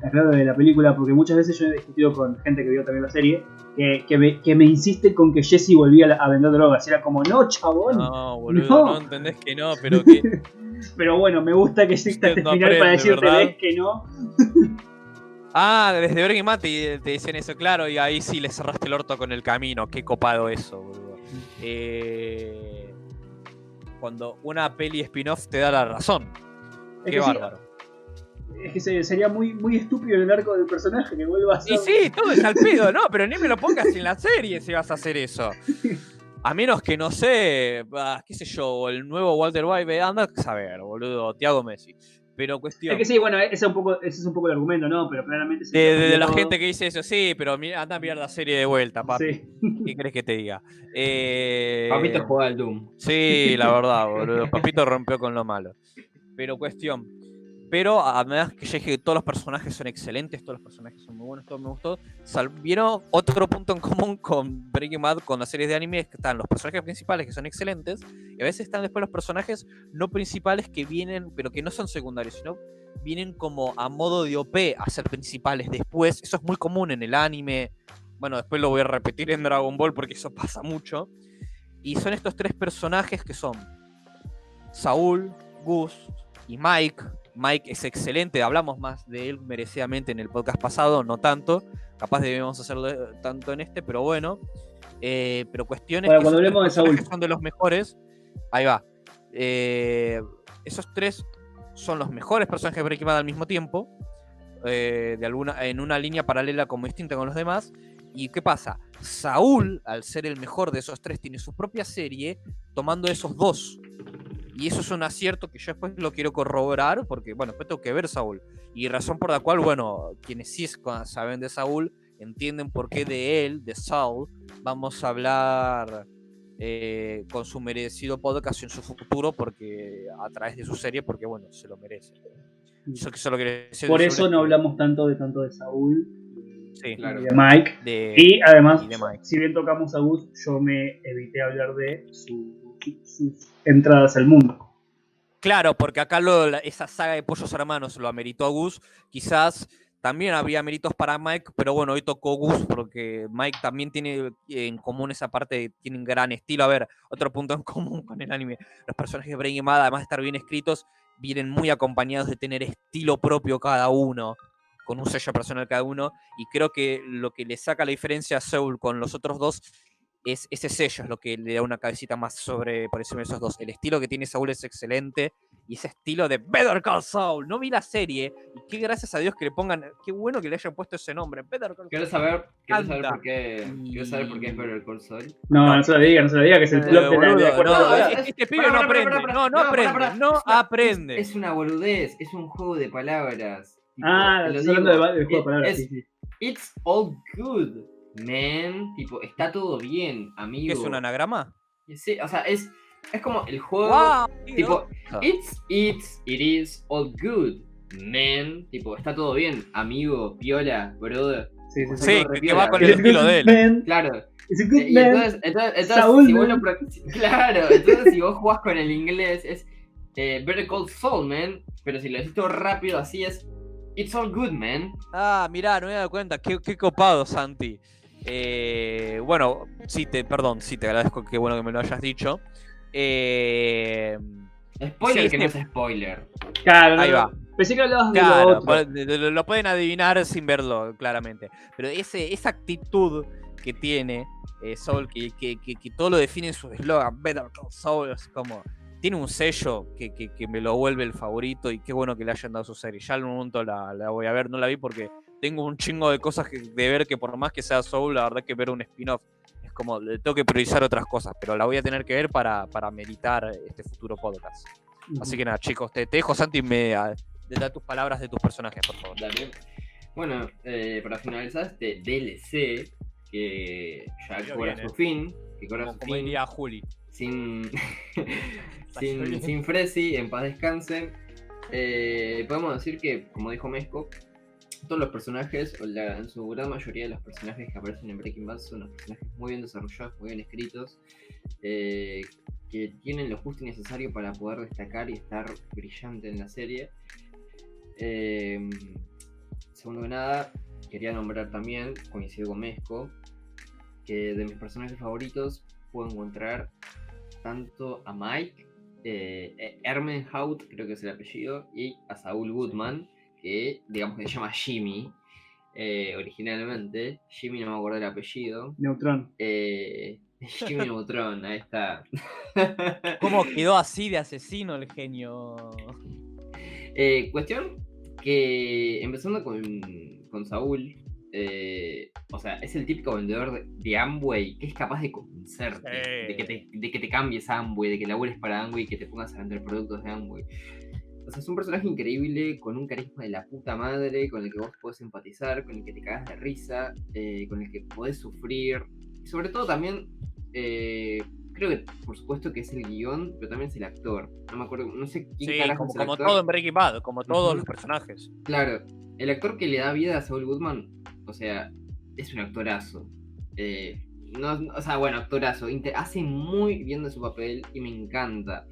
aclaro de la película, porque muchas veces yo he discutido con gente que vio también la serie, que me insiste con que Jesse volvía a vender drogas, y era como, no, chabón. No, boludo, no entendés que no, pero que... Pero bueno, me gusta que exista este final para decirte, ¿ves que no? Desde Breaking Bad te dicen eso, claro, y ahí sí le cerraste el orto con El Camino, qué copado eso, boludo. Cuando una peli spin-off te da la razón. Qué bárbaro. Es que sería muy, muy estúpido el arco del personaje que vuelva a ser. Y sí, todo es al pedo, ¿no? Pero ni me lo pongas en la serie si vas a hacer eso. A menos que, no sé, qué sé yo, el nuevo Walter White, anda a saber, boludo, Thiago Messi. Pero cuestión... Es que sí, bueno, ese es un poco el argumento, ¿no? Pero claramente... De la gente que dice eso, sí, pero anda a mirar la serie de vuelta, papi. Sí. ¿Qué crees que te diga? Papito juega al Doom. Sí, la verdad, boludo. Papito rompió con lo malo. Pero cuestión... Pero además que ya dije que todos los personajes son excelentes, todos los personajes son muy buenos, todo me gustó. Vieron otro punto en común con Breaking Bad, con las series de anime, es que están los personajes principales que son excelentes, y a veces están después los personajes no principales que vienen, pero que no son secundarios, sino vienen como a modo de OP a ser principales después. Eso es muy común en el anime. Bueno, después lo voy a repetir en Dragon Ball porque eso pasa mucho. Y son estos tres personajes que son Saúl, Gus y Mike. Mike es excelente, hablamos más de él merecidamente en el podcast pasado, no tanto, capaz debemos hacerlo tanto en este, pero bueno. Pero cuestiones que cuando hablemos de Saúl son de los mejores. Ahí va. Esos tres son los mejores personajes de Breaking Bad al mismo tiempo, en una línea paralela como distinta con los demás. ¿Y qué pasa? Saúl, al ser el mejor de esos tres, tiene su propia serie tomando esos dos. Y eso es un acierto que yo después lo quiero corroborar, porque, bueno, después tengo que ver Saúl. Y razón por la cual, bueno, quienes sí saben de Saúl, entienden por qué de él, de Saul, vamos a hablar con su merecido podcast en su futuro, porque a través de su serie, porque, bueno, se lo merece. Eso que solo quiere decir. Por eso no hablamos tanto de Saúl. Sí, claro. Y de Mike. Y además, si bien tocamos a Gus, yo me evité hablar de sus entradas al mundo. Claro, porque acá esa saga de Pollos Hermanos lo ameritó a Gus. Quizás también habría méritos para Mike, pero bueno, hoy tocó Gus porque Mike también tiene en común esa parte, tiene un gran estilo. A ver, otro punto en común con el anime. Los personajes de Breaking Bad, además de estar bien escritos, vienen muy acompañados de tener estilo propio cada uno, con un sello personal cada uno, y creo que lo que le saca la diferencia a Saul con los otros dos es ese sello, es lo que le da una cabecita más sobre por encima de esos dos. El estilo que tiene Saúl es excelente, y ese estilo de Better Call Saul, no vi la serie, y qué gracias a Dios que le pongan, qué bueno que le hayan puesto ese nombre, Better Call Saul. ¿Quieres saber por qué es Better Call Saul? No se lo diga, que es el plot de la cuarta. Este pibe no aprende, no aprende. Es una boludez, es un juego de palabras. Estás hablando del juego de palabras, sí. It's all good, man. Tipo, está todo bien, amigo. ¿Qué es un anagrama? Sí, o sea, es como el juego. Wow, tipo, it is all good, man. Tipo, está todo bien, amigo, piola, brother. Sí, que va con el estilo de él. Man. Claro. Entonces Saúl, si vos entonces si vos jugás con el inglés es Better Call Saul, man. Pero si lo decís todo rápido así es It's all good, man. Mirá, no me he dado cuenta. Qué copado, Santi. Bueno, sí te agradezco, qué bueno que me lo hayas dicho. Spoiler que no es spoiler. Claro, ahí va. Pensé que hablabas de lo Claro, otro. lo pueden adivinar sin verlo, claramente. Pero esa actitud que tiene Saul, que todo lo define en su eslogan, Better Call Saul, es como... Tiene un sello que me lo vuelve el favorito y qué bueno que le hayan dado su serie. Ya en un momento la voy a ver, no la vi porque tengo un chingo de cosas de ver que por más que sea Soul, la verdad que ver un spin-off es como, le tengo que priorizar otras cosas, pero la voy a tener que ver para meritar este futuro podcast. Así que nada, chicos, te dejo, Santi, da tus palabras de tus personajes, por favor. Dale. Bueno, para finalizar este DLC, que ya Salió cobra bien, su fin, que cobra su Como fin, diría Juli. sin, Salió bien. sin Fresi, en paz descanse. Podemos decir que, como dijo Mesco, todos los personajes, o en su gran mayoría de los personajes que aparecen en Breaking Bad son los personajes muy bien desarrollados, muy bien escritos, que tienen lo justo y necesario para poder destacar y estar brillante en la serie. Segundo que nada, quería nombrar también, coincido con Mesco, que de mis personajes favoritos puedo encontrar tanto a Mike, Ermenhout, creo que es el apellido, y a Saul Goodman, que digamos que se llama Jimmy originalmente. Jimmy no me acuerdo el apellido. Neutrón. Jimmy Neutron, ahí está. ¿Cómo quedó así de asesino el genio? Cuestión que empezando con Saúl, o sea, es el típico vendedor de Amway que es capaz de convencerte, de que te cambies a Amway, de que labures para Amway y que te pongas a vender productos de Amway. O sea, es un personaje increíble, con un carisma de la puta madre, con el que vos podés empatizar, con el que te cagas de risa, con el que podés sufrir. Y sobre todo también, creo que por supuesto que es el guión, pero también es el actor. No me acuerdo, no sé quién Sí, carajo es el como actor. todo en Breaking Bad, como todos Ujú. los personajes. Claro, el actor que le da vida a Saul Goodman, o sea, es un actorazo. O sea, bueno, actorazo. Hace muy bien de su papel y me encanta.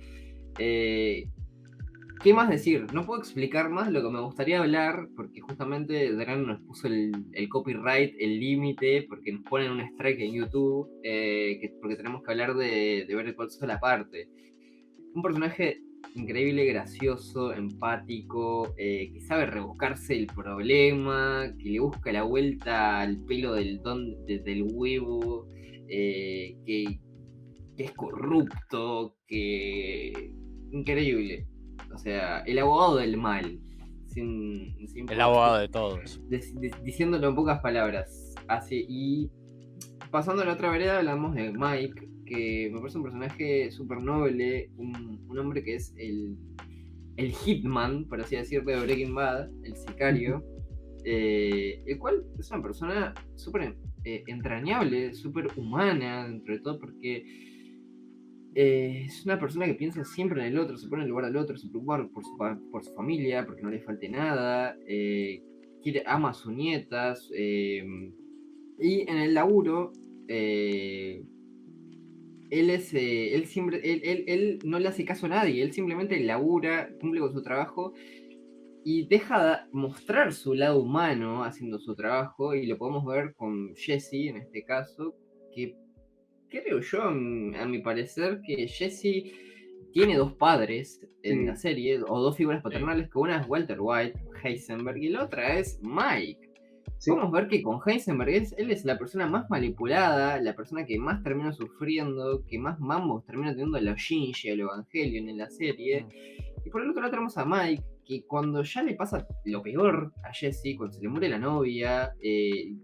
¿Qué más decir? No puedo explicar más lo que me gustaría hablar, porque justamente Dran nos puso el copyright, el límite, porque nos ponen un strike en YouTube, porque tenemos que hablar de ver cuál es la parte. Un personaje increíble, gracioso, empático, que sabe rebuscarse el problema, que le busca la vuelta al pelo del huevo, que es corrupto, que... Increíble. O sea, el abogado del mal. El abogado de todos. Diciéndolo en pocas palabras. Así, y pasando a la otra vereda, hablamos de Mike, que me parece un personaje súper noble, un hombre que es el hitman, por así decirlo, de Breaking Bad, el sicario, el cual es una persona súper entrañable, súper humana, dentro de todo, porque es una persona que piensa siempre en el otro, se pone en el lugar del otro, se preocupa por su familia, porque no le falte nada, ama a sus nietas, y en el laburo, él no le hace caso a nadie, él simplemente labura, cumple con su trabajo y deja mostrar su lado humano haciendo su trabajo, y lo podemos ver con Jesse en este caso, que creo yo, a mi parecer, que Jesse tiene dos padres en la serie, o dos figuras paternales, que una es Walter White, Heisenberg, y la otra es Mike. Sí. Podemos ver que con Heisenberg él es la persona más manipulada, la persona que más termina sufriendo, que más mambos termina teniendo a los Shinji, a los Evangelion en la serie. Y por el otro lado tenemos a Mike, que cuando ya le pasa lo peor a Jesse, cuando se le muere la novia,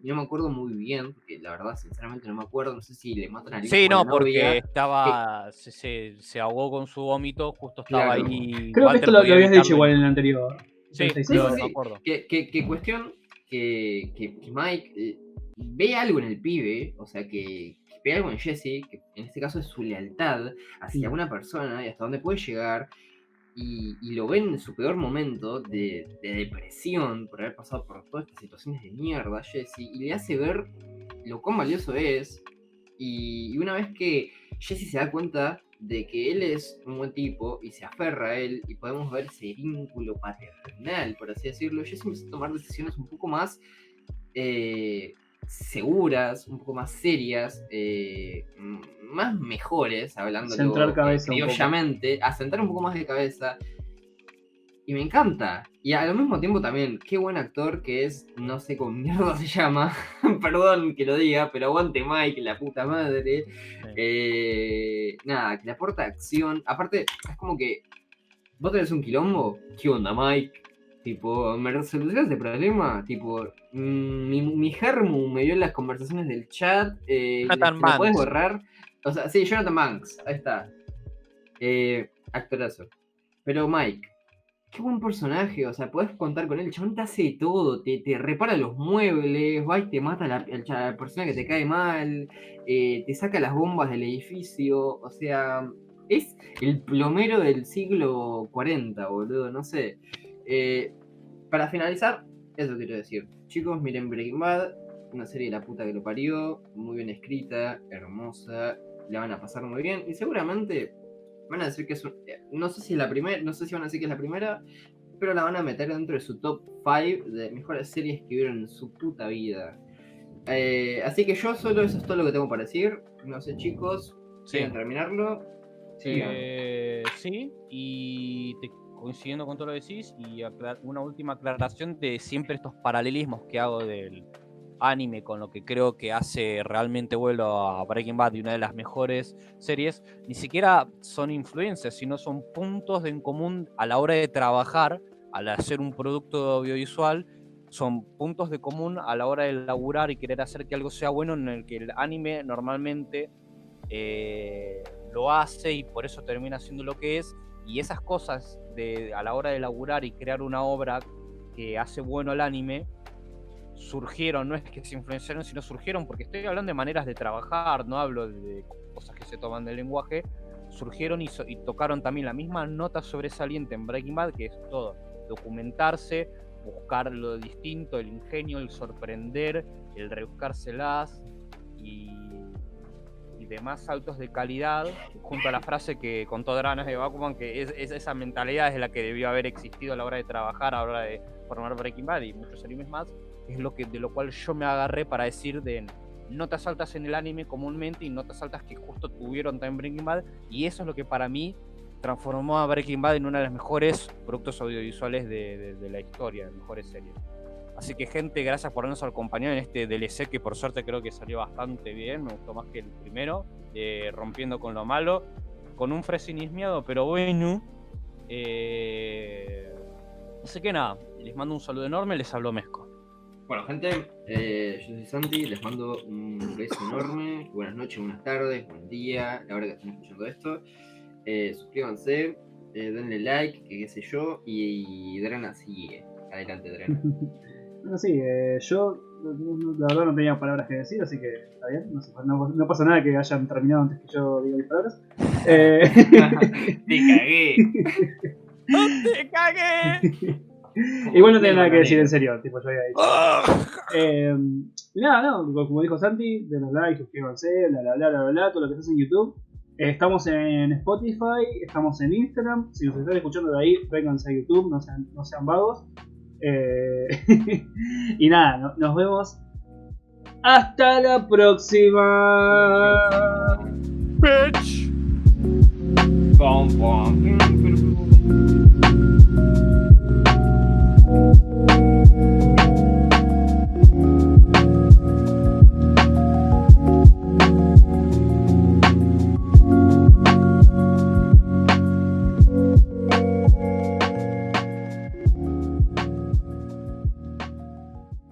no me acuerdo muy bien, porque la verdad sinceramente no me acuerdo, no sé si le matan al hijo Sí, de no, la porque novia, estaba. Se ahogó con su vómito, justo estaba Claro. ahí. Creo que esto lo podía habías dicho evitarlo. igual en el anterior. Sí, Esta Sí, historia. sí, me sí. acuerdo. Que cuestión que Mike ve algo en el pibe, o sea, que ve algo en Jesse, que en este caso es su lealtad hacia una persona y hasta dónde puede llegar, y lo ven en su peor momento de depresión por haber pasado por todas estas situaciones de mierda a Jesse, y le hace ver lo cuán valioso es, y una vez que Jesse se da cuenta de que él es un buen tipo y se aferra a él, y podemos ver ese vínculo paternal, por así decirlo, Jesse empieza a tomar decisiones un poco más seguras, un poco más serias, más mejores, hablándolo Centrar cabeza un poco. criollamente, a sentar un poco más de cabeza. Y me encanta. Y al mismo tiempo también, qué buen actor que es, no sé cómo mierda se llama, perdón que lo diga, pero aguante Mike, la puta madre. Nada, que le aporta acción. Aparte, es como que vos tenés un quilombo, ¿qué onda Mike? Tipo, ¿me resolucionas el problema? Tipo, mi Germu me vio en las conversaciones del chat, Jonathan ¿lo puedes Banks. borrar? O sea, sí, Jonathan Banks, ahí está. Actorazo. Pero Mike, qué buen personaje, o sea, podés contar con él, el chabón te hace todo, te repara los muebles, va y te mata a la persona que te cae mal, te saca las bombas del edificio, o sea, es el plomero del siglo 40, boludo, no sé. Para finalizar, eso quiero decir. Chicos, miren Breaking Bad, una serie de la puta que lo parió, muy bien escrita, hermosa, la van a pasar muy bien y seguramente van a decir que es no sé si es la primera, no sé si van a decir que es la primera, pero la van a meter dentro de su top 5 de mejores series que vieron en su puta vida. Así que yo solo eso es todo lo que tengo para decir. No sé, chicos, Sí. ¿quieren terminarlo? Sigan. Sí, y coincidiendo con todo lo que decís, y una última aclaración de siempre estos paralelismos que hago del anime con lo que creo que hace realmente vuelo a Breaking Bad y una de las mejores series, ni siquiera son influencias, sino son puntos en común a la hora de trabajar, al hacer un producto audiovisual, son puntos de común a la hora de laburar y querer hacer que algo sea bueno, en el que el anime normalmente lo hace y por eso termina siendo lo que es, y esas cosas a la hora de laburar y crear una obra que hace bueno al anime surgieron, no es que se influenciaron, sino surgieron porque estoy hablando de maneras de trabajar, no hablo de cosas que se toman del lenguaje, surgieron y tocaron también la misma nota sobresaliente en Breaking Bad, que es todo, documentarse, buscar lo distinto, el ingenio, el sorprender, el rebuscárselas y demás saltos de calidad, junto a la frase que contó Dranas de Bakuman, que esa mentalidad es la que debió haber existido a la hora de trabajar, a la hora de formar Breaking Bad y muchos animes más, es de lo cual yo me agarré para decir de notas altas en el anime comúnmente y notas altas que justo tuvieron también Breaking Bad, y eso es lo que para mí transformó a Breaking Bad en uno de los mejores productos audiovisuales de la historia, de mejores series. Así que, gente, gracias por habernos acompañado en este DLC que por suerte creo que salió bastante bien, me gustó más que el primero, rompiendo con lo malo, con un fresinismiado, pero bueno. Así que nada, les mando un saludo enorme, les habló Mezco. Bueno, gente, yo soy Santi, les mando un beso enorme, buenas noches, buenas tardes, buen día, la hora que estén escuchando esto. Suscríbanse, denle like, que qué sé yo, y Drana sigue. Adelante, Drana. Bueno, sí, yo la verdad no tenía palabras que decir, así que está bien, no pasa nada que hayan terminado antes que yo diga mis palabras. Te cagué. ¡Te cagué! Igual no tenía nada que decir en serio, tipo yo había dicho. Nada, no, como dijo Santi, denle like, suscríbanse, bla, todo lo que se hace en YouTube. Estamos en Spotify, estamos en Instagram. Si nos están escuchando de ahí, vénganse a YouTube, no sean vagos. Y nada, nos vemos. Hasta la próxima. Bitch. Bom, bom.